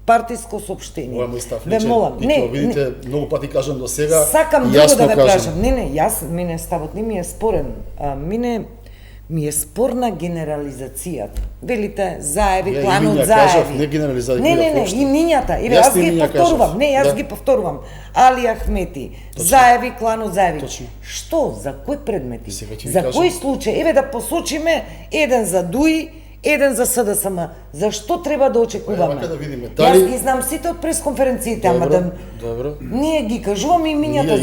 партиско соопштение. Ова е мој став Ве личен. молам, И тоа видите, многу пати кажам до сега. Сакам друго да ве прашам. Мене ставот не ми е спорен. Ми е спорна генерализацијата. Велите Заеви, кланот Заеви. Не генерализација. Не, имињата. Или јас ги повторувам. Јас ги повторувам. Али Ахмети, Заеви, кланот Заеви. Точно. Што? За кои предмети? За кој случај? Еве да посочиме еден за ДУИ, еден за СДСМ. Зашто треба да очекуваме? Да видиме. Јас ги знам сите од пресконференциите, ама да Добро. ние ги кажуваме имињата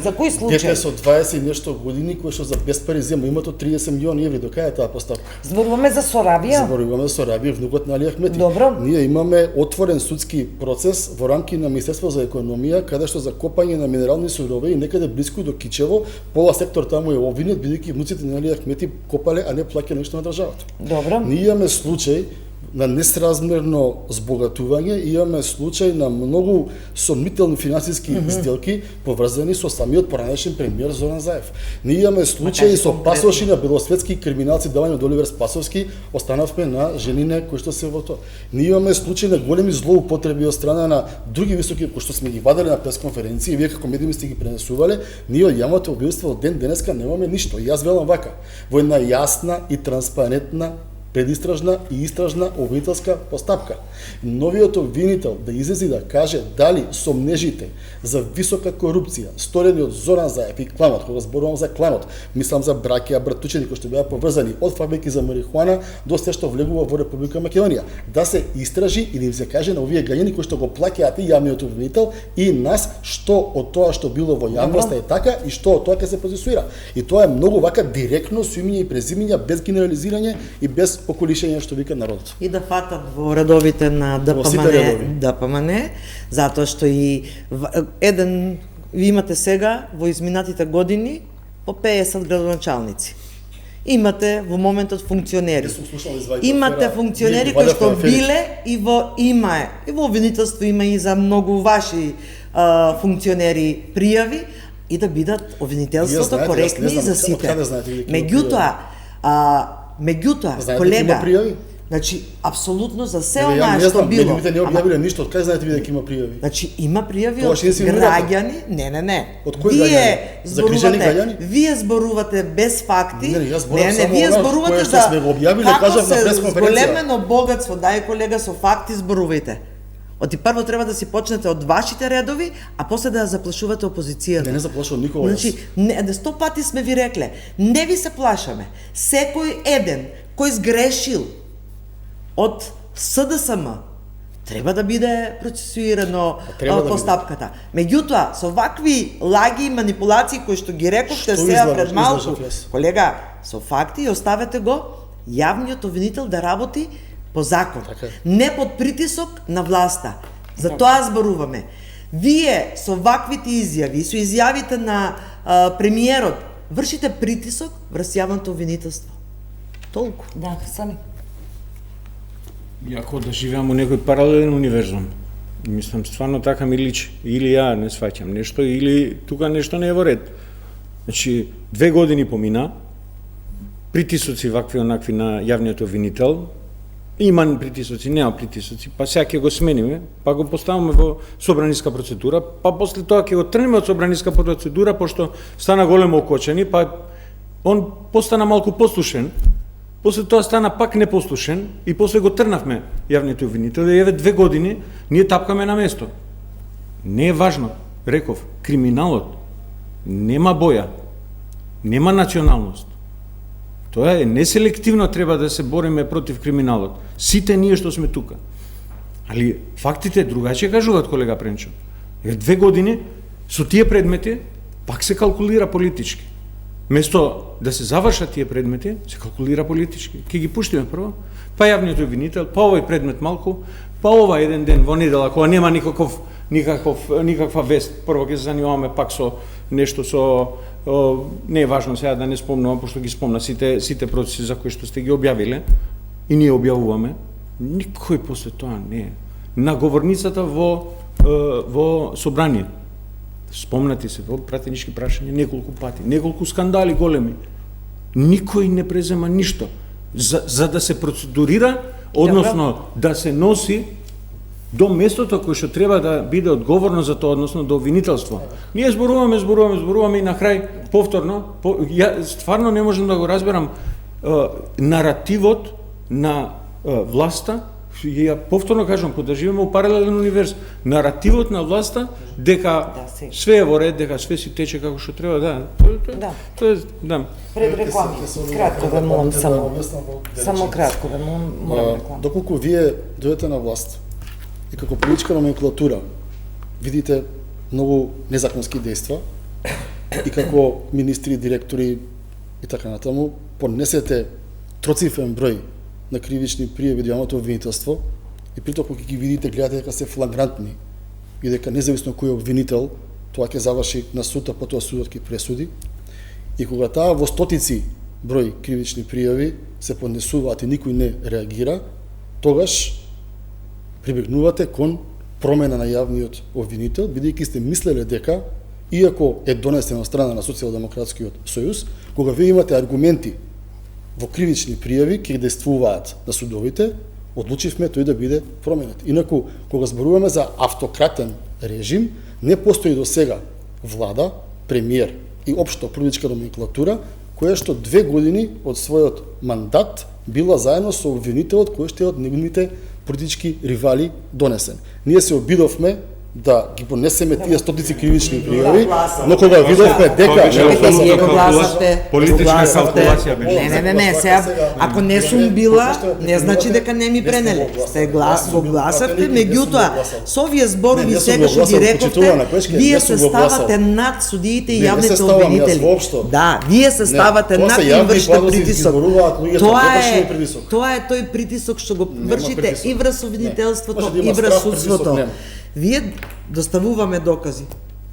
за кој случај. Дете со 20 и нешто години кој што за без пари зема имато 30 милиони еври, до кај е таа постапка? Зборуваме за Соравија. Зборуваме за Соравија, внукот на Али Ахмети. Добро. Ние имаме отворен судски процес во рамки на Министерство за економија, каде што за копање на минерални суровини некаде блиску до Кичево, пола сектор таму е обвинет бидејќи внуците на Али Ахмети копале, а не плаќа нешто на државата. Добро. Ние имаме случај на несразмерно збогатување, имаме случај на многу сомнителни финансиски сделки поврзани со самиот поранешен премиер Зоран Заев. Ние имаме случаи со пасоши на белосветски криминалци давање од Оливер Спасовски, останавме на женине кои што се во тоа. Ние имаме случаи на големи злоупотреби од страна на други високи кои што сме ги вадели на пресконференции и вие како медиуми сте ги пренесувале, ние од јавното обвинство од ден денеска немаме ништо. И јас велам вака, во една јасна и транспарентна предистражна и истражна обвинителска постапка. Новиот обвинител да излезе да каже дали сомнежите за висока корупција сторени од Зоран Заев и кланот, кога зборувам за кланот, мислам за браќа братучени кои што беа поврзани од фабрики за марихуана до се што влегува во Република Македонија, да се истражи и да им се каже на овие гањани кои што го плаќаат и јавниот обвинител и нас што од тоа што било во јавноста е така и што од тоа ќе се процесуира. И тоа е многу вака директно со имиња и презимиња, без генерализирање и без околишење што вика народот. И да фатат во редовите на ДПМН, затоа што и еден ви имате сега во изминатите години по 50 градоначалници. Имате во моментот функционери. Имате функционери кои што биле и во обвинителство има и за многу ваши функционери пријави и да бидат обвинителството коректни за сите. Меѓутоа, колега, значи апсолутно за се онаа што било. Медиумите не објавиле ништо, од кај знаете вие дека има пријави? Значи има пријави од граѓани, не. Од кои граѓани? Вие зборувате без факти. Не, вие зборувате за сме го објавиле, кажав на пресконференција. Големено богатство, дај колега со факти зборувајте. Оти прво треба да си почнете од вашите редови, а после да ја заплашувате опозицијата. Не заплашувам никога. Значи, 100 пати сме ви рекле, не ви се плашаме. Секој еден кој сгрешил од СДСМ треба да биде процесуирано постапката. Меѓутоа, со вакви лаги и манипулации кои што ги рековте сега пред малку, колега, со факти оставете го јавниот обвинител да работи по закон, не под притисок на власта. За тоа зборуваме. Вие со ваквите изјави, со изјавите на премиерот, вршите притисок врз јавното обвинителство. Толку. Да, сами. Јако да живеам во некој паралелен универзум. Мислам, стварно така ми личи. Или ја не сваќам нешто, или тука нешто не е во ред. Значи, 2 години помина, притисоци вакви онакви на јавниот обвинител, има притисоци, нема притисоци, па сега ќе го смениме, па го поставаме во собраниска процедура, па после тоа ќе го трнеме од собраниска процедура, пошто стана големо окочени, па он постана малку послушен, после тоа стана пак непослушен и после го трнавме јавниот обвинител, и еве 2 години ние тапкаме на место. Не е важно, реков, криминалот нема боја, нема националност. Тоа е неселективно, треба да се бориме против криминалот. Сите ние што сме тука. Али фактите другаче кажуваат, колега Пренчо. 2 години со тие предмети пак се калкулира политички. Место да се завршат тие предмети, се калкулира политички. Ке ги пуштиме прво, па јавниот обвинител, па овој предмет малку, па ова еден ден во недела, кога нема никаква вест, прво ќе се занимаваме пак со нешто со не е важно сега да не спомнувам, пошто ги спомна сите процеси за кои што сте ги објавиле и ние објавуваме. Никој после тоа не е. На говорницата во собрание. Спомнати се во пратенички прашања неколку пати, неколку скандали големи. Никој не презема ништо за да се процедурира, односно да се носи до местото кој што треба да биде одговорно за тоа, односно до обвинителство. Ние зборуваме и на крај повторно, ја стварно не можам да го разберам наративот на власта. Ја повторно кажам, кога живееме во паралелен универз, наративот на власта дека све е во ред, дека све си тече како што треба, Тоа е, Пред реклами, кратко ве молам само кратко ве молам реклама. Доколку вие дојдете на власт и како политичка номенклатура видите многу незаконски дејства и како министри, директори и така натаму понесете троцифрен број на кривични пријави до јавното обвинителство и притоа кога ги видите, гледате дека се флагрантни и дека независно кој обвинител, тоа ќе заврши на суд, а потоа судот ќе пресуди. И кога таа во стотици број кривични пријави се поднесуваат и никој не реагира, тогаш прибегнувате кон промена на јавниот обвинител, бидејќи сте мислеле дека, иако е донесен од страна на Социјалдемократскиот сојуз, кога вие имате аргументи во кривични пријави ќе действуваат на судовите, одлучивме тој да биде променет. Инаку, кога зборуваме за автократен режим, не постои до сега влада, премиер и општо политичка номенклатура која што 2 години од својот мандат била заедно со обвинителот кој што е од нивните политички ривали донесен. Ние се обидовме да ги понесеме тие стотици кривични пријави, но кога видовме дека политичка калкулација беше. Не, сега ако не сум била, не значи дека не ми пренели. Сте го гласавте, меѓутоа со овие зборови сега што ги рековте, вие се ставате над судиите и јавните обвинители. Да, вие се ставате над и вршите притисок. Тоа е тој притисок што го вршите и врз обвинителството и врз судството. Вие доставуваме докази.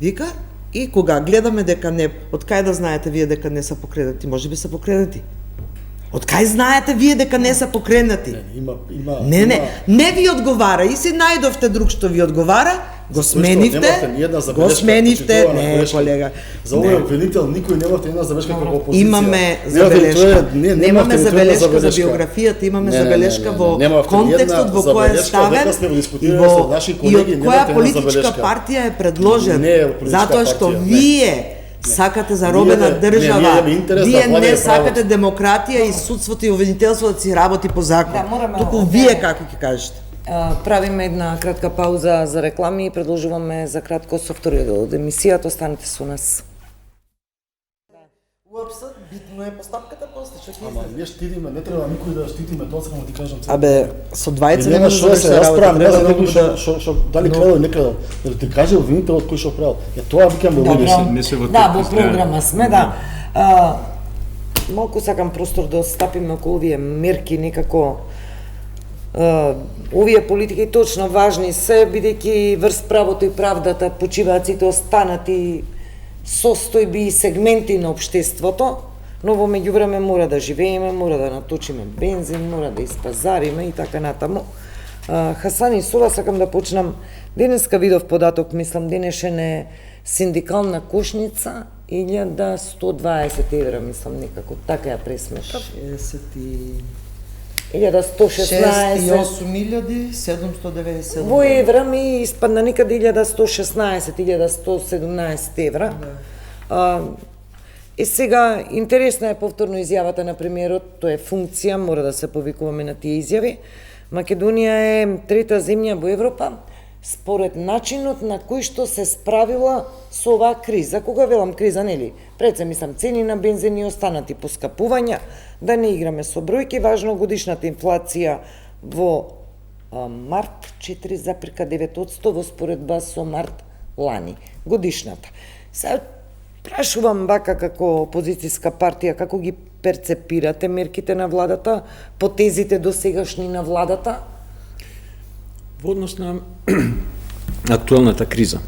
Вика, и кога гледаме дека не, од кај да знаете вие дека не се покренати? Може би се покренати. Од кај знаете вие дека не се покренати? Не ви одговара. И си најдовте друг што ви одговара, го сменивте, не, колега. За овој обвинител никој немавте една забелешка како опозиција. Имаме забелешка. Немаме забелешка за биографијата, имаме забелешка во контекстот во кој е ставен и од која политичка партија е предложен. Затоа што вие сакате заробена држава, вие не сакате демократија и судството и обвинителството да си работи по закон. Туку вие како ќе кажете? Правиме една кратка пауза за реклами и продолжуваме за кратко со вториот дел од емисијата. Останете со нас. Уапсо, битно е постапката после, што ќе излезе. Ние штитиме, не треба никој да штитиме, тоа сакам да ти кажам. Абе, со двајца не може да се расправа, не за некој што дали крадел или не крадел. Да ти каже обвинителот кој што правил. Тоа викам да не се во во програма сме, да. Малку сакам простор да остапиме околу овие мерки некако. Овие политики точно важни се, бидејќи врз правото и правдата почиваат сите останати состојби и сегменти на општеството, но во меѓувреме мора да живееме, мора да наточиме бензин, мора да испазариме и така натаму. Хасан и Сола, сакам да почнам. Денеска видов податок, мислам, денешен е синдикална кошница 1120 евра, мислам, некако така ја пресметав. 68.797 во евра ми испадна некаде 1116-1117 евра. И сега, интересна е повторно изјавата на премиерот, тоа е функција, мора да се повикуваме на тие изјави. Македонија е трета земја во Европа според начинот на кој што се справила со оваа криза. Кога велам криза, нели? Пред се мислам цени на бензин и останати поскапувања, да не играме со бројки, важно годишната инфлација во март 4,9% во споредба со март лани. Годишната. Сега прашувам вака како опозицијска партија, како ги перцепирате мерките на владата, потезите досегашни на владата? Во однос на актуелната криза,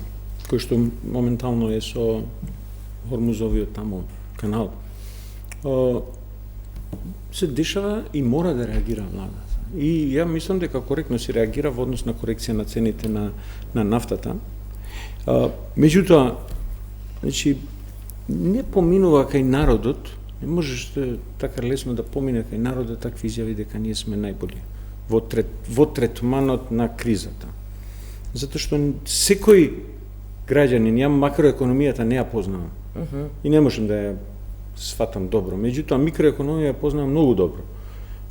кој што моментално е со Хормузовиот таму канал, се дешава и мора да реагира владата. И ја мислам дека коректно се реагира во однос на корекција на цените на нафтата. Меѓутоа, значи, не поминува кај народот, не можеш така лесно да помине кај народот такви изјави дека ние сме најболи во третманот на кризата. Затоа што секој граѓанин, ја макроекономијата не ја познавам. И не можам да ја сватам добро. Меѓутоа, микроекономија ја познавам многу добро.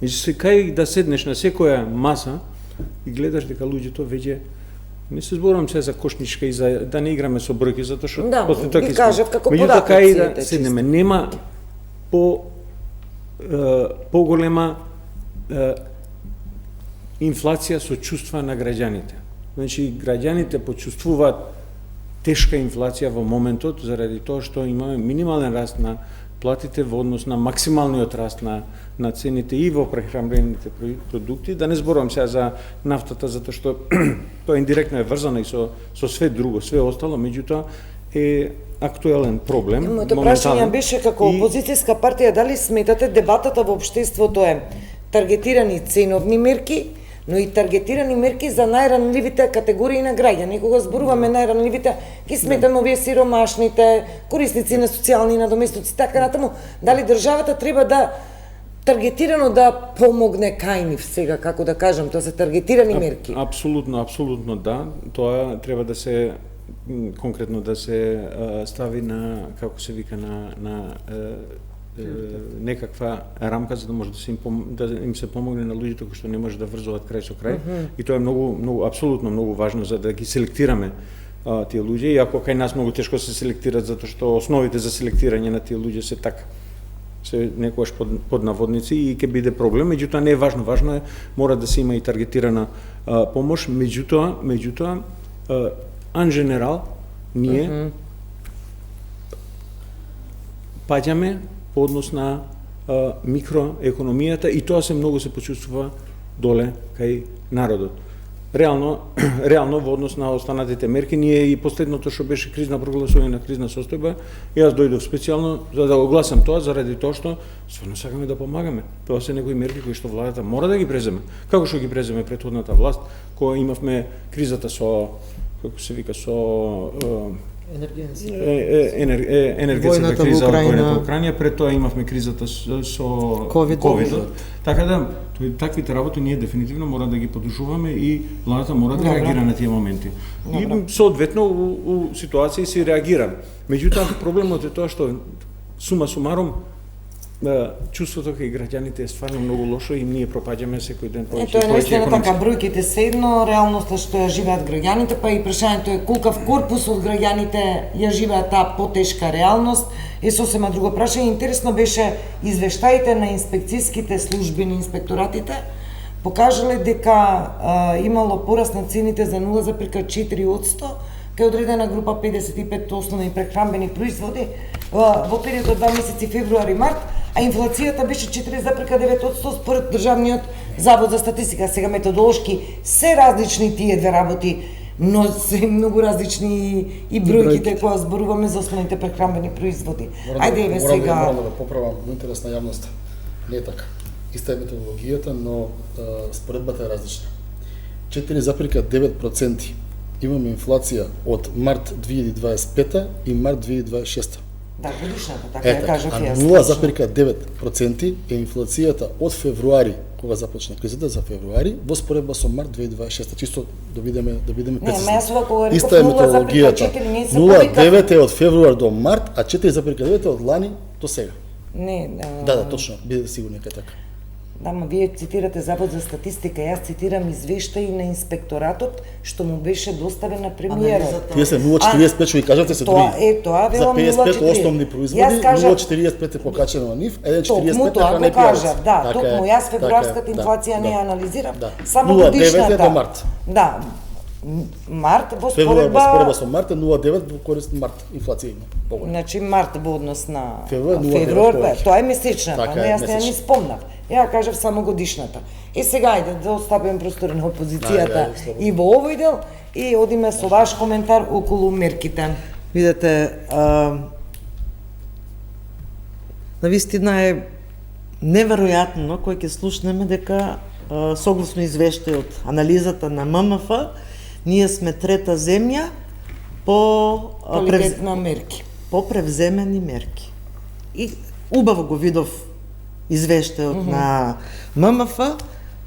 И кај да седнеш на секоја маса и гледаш дека луѓето веќе не се зборувам се за кошничка и за да не играме со бројки, затоа што после тоа ги кажав како податоци. Меѓутоа кај да седнеме, нема поголема инфлација со чувства на граѓаните. Значи, граѓаните почувствуваат тешка инфлација во моментот заради тоа што имаме минимален раст на платите во однос на максималниот раст на цените и во прехранбените продукти. Да не зборувам сега за нафтата, затоа што тоа индиректно е врзано и со све друго, све остало, меѓутоа е актуелен проблем. Моето прашање беше како опозицијска партија, дали сметате дебатата во општеството е таргетирани ценовни мерки, но и таргетирани мерки за најранливите категории на граѓани. Кога зборуваме најранливите, ги сметаме овие сиромашните, корисници на социјални надоместоци, така натаму. Дали државата треба да таргетирано да помогне кај нив сега, како да кажам, тоа се таргетирани мерки? Апсолутно да. Тоа треба да се конкретно да се стави на, како се вика, на некаква рамка за да може да им се помогне на луѓето кои што не може да врзуваат крај со крај. И тоа е многу апсолутно многу важно за да ги селектираме тие луѓе, иако кај нас многу тешко се селектират затоа што основите за селектирање на тие луѓе се така се некогаш под наводници и ќе биде проблем, меѓутоа не е важно, важно е мора да се има и таргетирана помош, меѓутоа ан женерал ние паѓаме по однос на микроекономијата и тоа многу се почувствува доле кај народот. Реално во однос на останатите мерки, ние и последното што беше кризна прогласување на кризна состојба, јас дојдов специјално за да го гласам тоа заради тоа што стварно сакаме да помагаме. Тоа се некои мерки кои што владата мора да ги преземе. Како што ги преземе претходната власт, кога имавме кризата со како се вика со енергетската криза во Украина, пред тоа имавме кризата со ковидот. Така да таквите работи ние дефинитивно мора да ги подушуваме и владата мора да реагира на тие моменти. И соодветно у ситуации се реагира. Меѓутоа проблемот е тоа што сума сумаром чувството кај граѓаните е стварно многу лошо и ние пропаѓаме секој ден повеќе. Тоа е наистина така, бројките се едно, реалноста што ја живеат граѓаните, па и прашањето е колкав корпус од граѓаните ја живеат таа потешка реалност, е сосема друго прашање. Интересно беше извештаите на инспекцијските служби на инспекторатите покажале дека имало пораст на цените за 0,4% кај одредена група 55 основни прехранбени производи во периодот 2 месеци февруари-март, а инфлацијата беше 4,9% според Државниот завод за статистика. Сега методолошки се различни тие две работи, но се многу различни и бројките кои зборуваме за основните прехранбени производи. Ајде еве сега. Морам да поправам во интерес на јавноста. Не е така. Иста е методологијата, но споредбата е различна. 4,9% имаме инфлација од март 2025 и март 2026. Да, годишната, така ја кажав јас. 0,9% е инфлацијата од февруари, кога започна кризата за февруари, во споредба со март 2026, чисто да бидеме прецизни. Иста е методологијата. 0,9 е од февруар до март, а 4,9 е од лани до сега. Не, Да, точно, бидете сигурни дека е така. Да, ма вие цитирате Завод за статистика, јас цитирам извештај на инспекторатот што му беше доставен на премиерот. Тие се 0,45 што ги кажате се други. Тоа за 55 основни производи, 0,45 е покачено на нив, 1,45 на кажав, да, токму јас февруарската инфлација не ја анализирам, само годишната. 0,9 до март. Да. Март во споредба со март е 0,9 во корист март инфлација има. Значи март во однос на февруар, тоа е месечната, но јас не спомнав. Ја кажав само годишната. И сега ајде да оставиме простор на опозицијата и во овој дел и одиме со ваш коментар околу мерките. Видете, навистина е неверојатно кој ќе слушнеме дека согласно извештајот анализата на ММФ ние сме трета земја по квалитетна мерки. По превземени мерки. И убаво го видов извештајот на ММФ,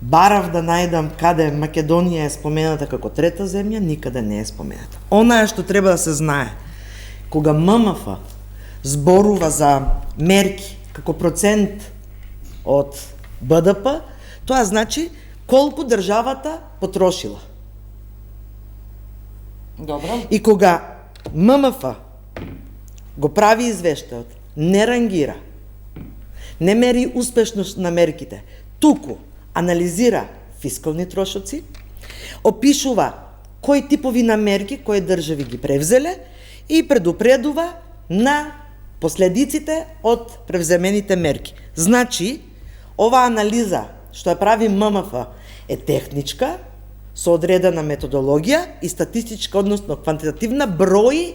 барав да најдам каде Македонија е спомената како трета земја, никаде не е спомената. Онаа што треба да се знае, кога ММФ зборува за мерки како процент од БДП, тоа значи колку државата потрошила. Добро. И кога ММФ го прави извештајот, не рангира, не мери успешност на мерките, туку анализира фискални трошоци, опишува кои типови на мерки кои држави ги превзеле и предупредува на последиците од превземените мерки. Значи, ова анализа што ја прави ММФ е техничка, со одредена методологија и статистичка, односно квантитативна, брои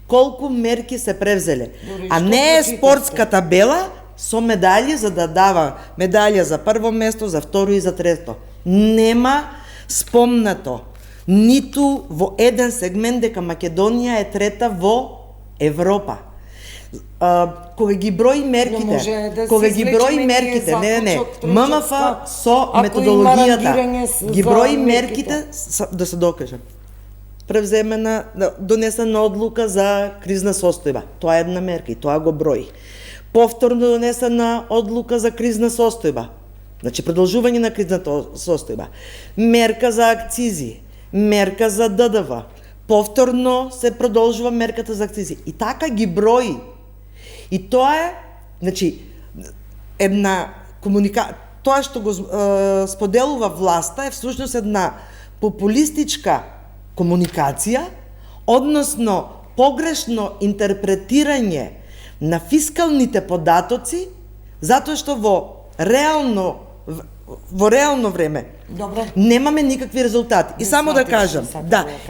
колку мерки се превзеле. А не е спортска табела со медали за да дава медалја за прво место, за второ и за трето. Нема спомнато ниту во еден сегмент дека Македонија е трета во Европа. Кога ги брои мерките, ММФ со методологијата ги брои мерките, да се докажам, превземена, донесена одлука за кризна состојба. Тоа е една мерка и тоа го брои. повторно донесена одлука за кризна состојба, значи продолжување на кризната состојба, мерка за акцизи, мерка за ДДВ, повторно се продолжува мерката за акцизи. И така ги брои. И тоа е, значи, една тоа што го споделува власта е всушност една популистичка комуникација, односно погрешно интерпретирање на фискалните податоци, затоа што во реално време немаме никакви резултати. И само да кажам,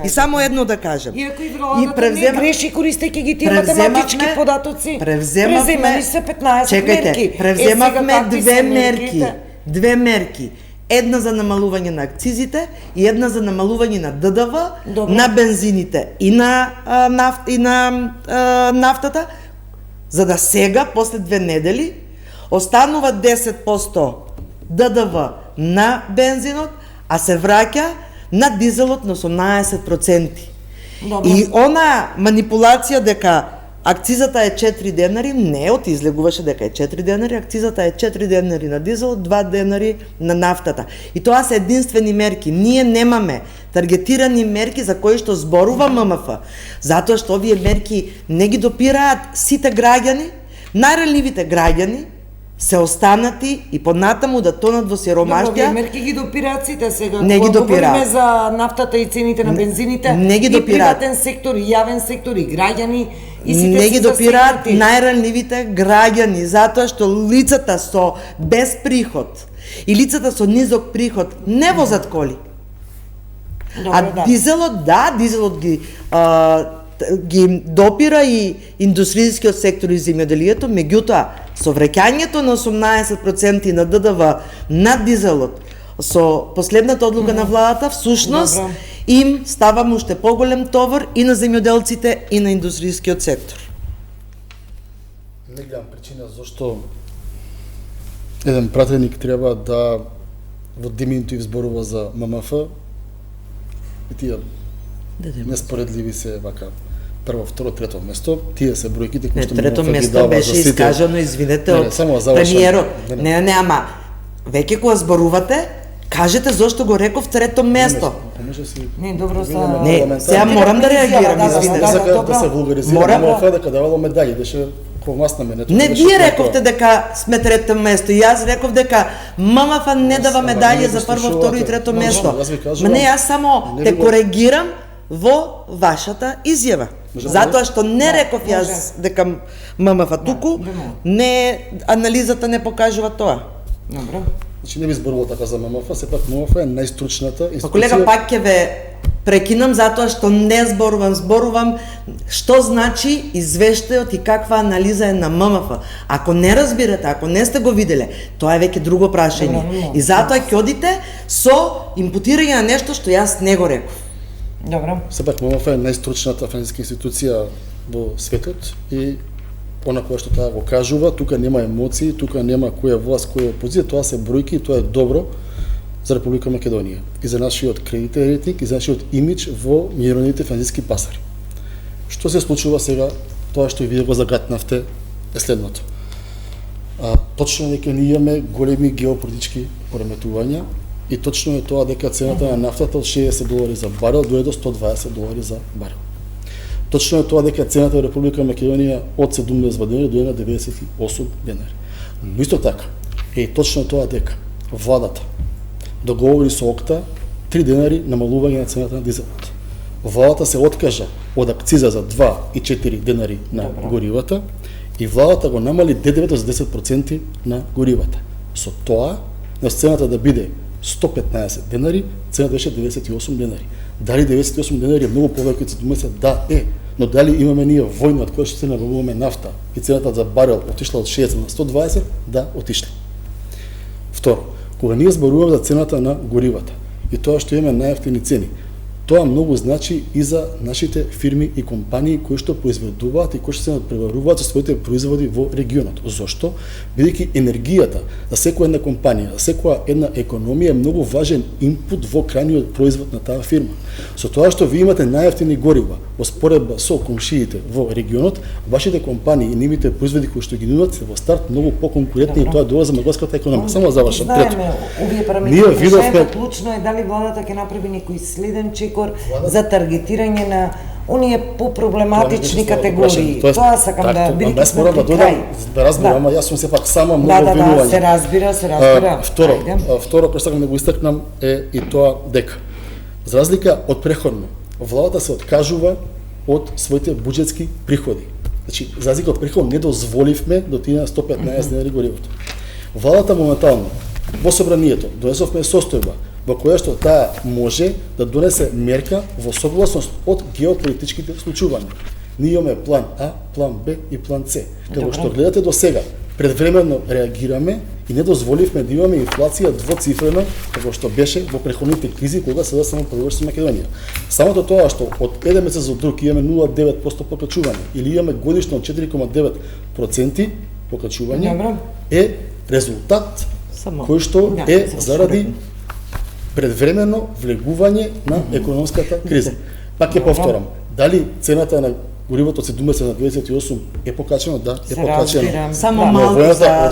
и само едно да кажем. Иако и владата не греши користејќи ги тие математички податоци. Преземани се 15 мерки. Превземавме две мерки. Една за намалување на акцизите и една за намалување на ДДВ, на бензините и на нафтата, за да сега, после 2 недели, останува 10% ДДВ на бензинот, а се враќа на дизелот на 18%. И она манипулација дека акцизата е 4 денари, не излегуваше дека е 4 денари, акцизата е 4 денари на дизел, 2 денари на нафтата. И тоа се единствени мерки. Ние немаме таргетирани мерки за кои што зборува ММФ, затоа што овие мерки не ги допираат сите граѓани, најранливите граѓани се останати и понатаму да тонат во сиромаштија. Мерки ги допираат сите сега. Не ги допираат. Говориме за нафтата и цените на бензините. Не ги допираат. И приватен сектор, и јавен сектор, и граѓани. Не ги допираат најранливите граѓани, затоа што лицата со без приход и лицата со низок приход не возат коли. Дизелот ги допира и индустријскиот сектор и земјоделието, меѓутоа со враќањето на 18% на ДДВ на дизелот, со последната одлука на владата, всушност им става уште поголем товар и на земјоделците и на индустријскиот сектор. Не гледам причина зашто еден пратеник треба да во Диминтоив зборува за ММФ и тие неспоредливи се вака прво, второ, трето место, тие се бројките кои што трето место беше искажано, извинете, од премиерот. Ама веќе кога зборувате, кажете зошто го реков трето место. Не, добро за... Не, сега морам да реагирам, извинете. Да се вулгаризира ММФ, дека давало медали, беше помасна мене. Не, вие рековте дека сме трето место, и јас реков дека ММФ не дава медали за прво, второ и трето место. Ма не, јас само те коригирам во вашата изјава. Затоа што не реков јас дека ММФ туку, не анализата не покажува тоа. Добро. Значи не би зборувал така за ММФ, сепак ММФ е најстручната институција. Колега, пак ќе ве прекинам затоа што не зборувам што значи извештајот и каква анализа е на ММФ. Ако не разбирате, ако не сте го виделе, тоа е веќе друго прашање. И затоа ќе одите со импутирање на нешто што јас не го реков. Добро. Сепак ММФ е најстручната финансиска институција во светот и она која што таа го кажува, тука нема емоции, тука нема која власт, која опозиција, тоа се бројки и тоа е добро за Република Македонија и за нашиот кредитен рейтинг и за нашиот имидж во меѓународните финансиски пазари. Што се случува сега, тоа што и вие го загатнавте е следното. Точно дека ние имаме големи геополитички пореметувања и точно е тоа дека цената на нафтата од $60 за барел дојде до $120 за барел. Точно е тоа дека цената во Република Македонија од 17 денари дојде на 98 денари. Но исто така е точно тоа дека владата договори со ОКТА 3 денари намалување на цената на дизелот. Владата се откажа од акциза за 2 и 4 денари на горивата и владата го намали ДДВ-то за 10% на горивата. Со тоа, на цената да биде 115 денари, цената беше 98 денари. Дали 98 денари е многу повеќе од 70? Да, е. Но дали имаме ние војна од која што се набавуваме нафта и цената за барел отишла од 60 на 120? Да, отишла. Второ, кога ние зборуваме за цената на горивата и тоа што имаме најевтини цени, тоа многу значи и за нашите фирми и компании кои што произведуваат и кои што се надпреваруваат со своите производи во регионот. Зошто? Бидејќи енергијата за секоја една компанија, за секоја една економија е многу важен инпут во крајниот производ на таа фирма. Со тоа што ви имате најевтини горива во споредба со комшиите во регионот, вашите компании и нивните производи кои што ги нудат се во старт многу поконкурентни и тоа доаѓа за македонската економија. Само завршам. Знаеме, овие параметри, клучно е дали владата ќе направи некој следен чекор за таргетирање на оние попроблематични категории. Тоа сакам да бидејќи сме при крај. Да разбирам, ама јас сум сепак само многу обвинување. Да, се разбира. Второ, што сакам да го истакнам е и тоа дека за разлика од претходно, владата се откажува од своите буџетски приходи. Значи, за разлика од претходно не дозволивме да отиде на 115 денари горивото. Владата моментално во собранието донесовме состојба во која што таа може да донесе мерка во согласност од геополитичките случувања. Ние имаме план А, план Б и план С. Како што гледате до сега, предвремено реагираме и не дозволивме да имаме инфлација двоцифрена, како што беше во претходните кризи кога се само продолжи со Македонија. Самото тоа што од еден месец до друг имаме 0,9% покачување или имаме годишно 4,9% покачување е резултат кој што е заради предвремено влегување на економската криза. Пак ќе повторам, дали цената на горивото од 70 на 28 е покачено? Да, е покачено. Само малку за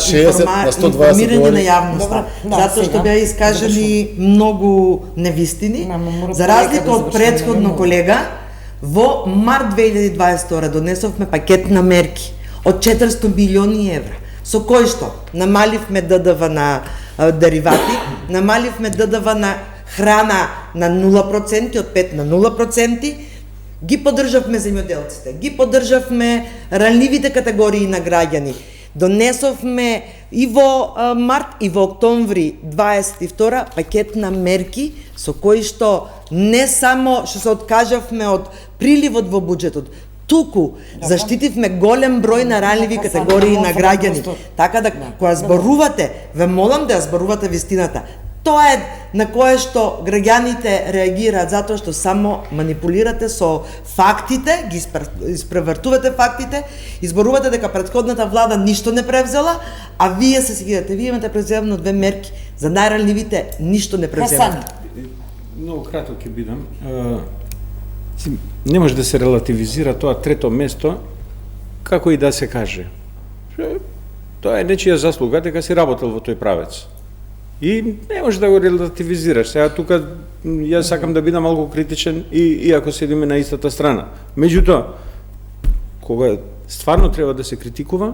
информирање на јавноста, затоа што беа искажани многу невистини. За разлика од претходно колега, во март 2022 донесовме пакет на мерки од 400 милиони евра, со кој што намаливме ДДВ на деривати, намаливме ДДВ на храна на 0%, од 5 на 0%, ги поддржавме земјоделците, ги поддржавме ранливите категории на граѓани. Донесовме и во март и во октомври 22 пакет на мерки со кои што не само што се откажавме од приливот во буџетот, туку заштитивме голем број на ранливи категории на граѓани. Така да кога зборувате, ве молам да ја зборувате вистината. Тоа е на кое што граѓаните реагираат затоа што само манипулирате со фактите, ги испревртувате фактите, изборувате дека претходната влада ништо не превзела, а вие се сегирате, вие имате преземно 2 мерки за најранливите, ништо не преземате. Многу кратко ќе бидам. Не може да се релативизира тоа трето место, како и да се каже. Тоа е нечија заслуга дека си работел во тој правец. И не може да го релативизираш. Сега тука јас сакам да бидам малку критичен и ако седиме на истата страна. Меѓутоа, кога стварно треба да се критикува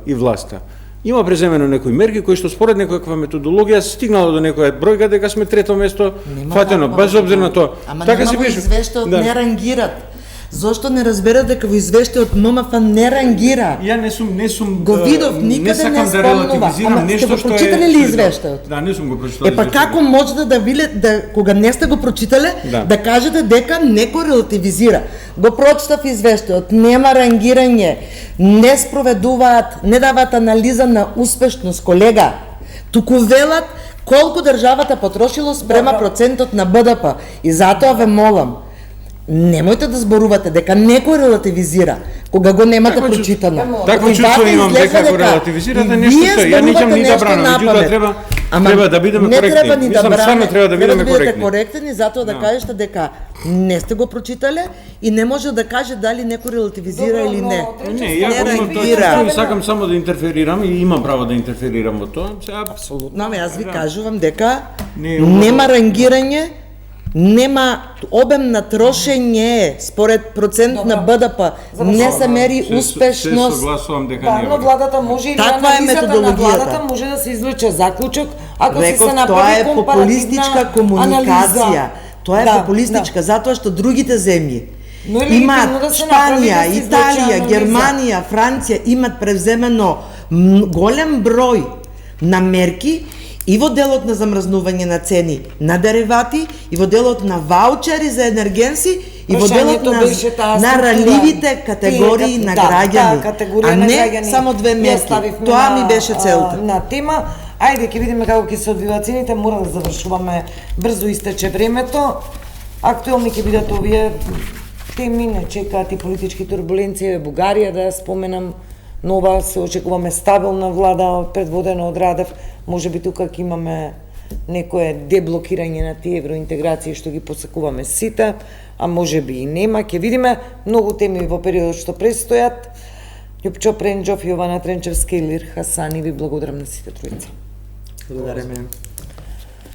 и власта. Има преземено некои мерки кои што според некоја методологија стигнало до некоја бројка дека сме трето место фатено, без обзир на тоа. Така се пише. Извештајот не рангират. Зошто не разберат дека во извештајот ММФ не рангира? Ја не сум го видов, никаде не спомнува. Ама сте го прочитале ли извештајот? Да, не сум го прочитал. Па како може да кога не сте го прочитале, да кажете дека некој релативизира? Го прочитав извештајот, нема рангирање, не спроведуваат, не даваат анализа на успешност, колега. Туку велат колку државата потрошило спрема процентот на БДП. И затоа ве молам, немојте да зборувате дека некој релативизира кога го немате прочитано. Такво чувство имам дека го релативизирате нешто што ја ничам ни да брана, меѓутоа треба да бидеме коректни. Не треба ни да бране, треба да бидеме коректни и затоа да кажете дека не сте го прочитале и не може да каже дали некој релативизира или не. Не, ја сакам само да интерферирам и имам право да интерферирам во тоа. Апсолутно, јас ви кажувам дека нема рангирање, нема обем на трошење според процент на БДП, не се мери успешност. Се согласувам дека не. Но владата може и анализата на владата може да се извлече заклучок ако се направи тоа е популистичка комуникација. Тоа е популистичка затоа што другите земји имаат Шпанија, Италија, Германија, Франција имаат превземено голем број на мерки и во делот на замрзнување на цени на деривати, и во делот на ваучери за енергенси, и во делот на ранливите категории на граѓани, а не само 2 мерки. Тоа ми беше целта. На тема, Ајде, ќе видиме како ќе се одвиваат цените, мора да завршуваме, брзо истече времето. Актуелни ќе бидат овие теми, не чекаат и политички турбуленции во Бугарија, да ја споменам, нова, се очекуваме стабилна влада предводена од Радев, можеби тука ќе имаме некое деблокирање на тие евроинтеграции што ги посакуваме сите, а можеби и нема, ќе видиме многу теми во периодот што предстојат. Љупчо Пренџов, Јована Тренчевска и Илир Хасани, ви благодарам на сите тројца. Благодариме.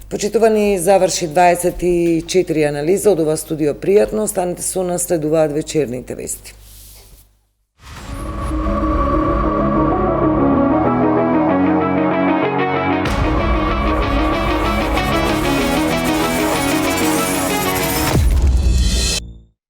Почитувани, заврши 24 анализа од ова студио. Пријатно, останете со нас, следуваат вечерните вести.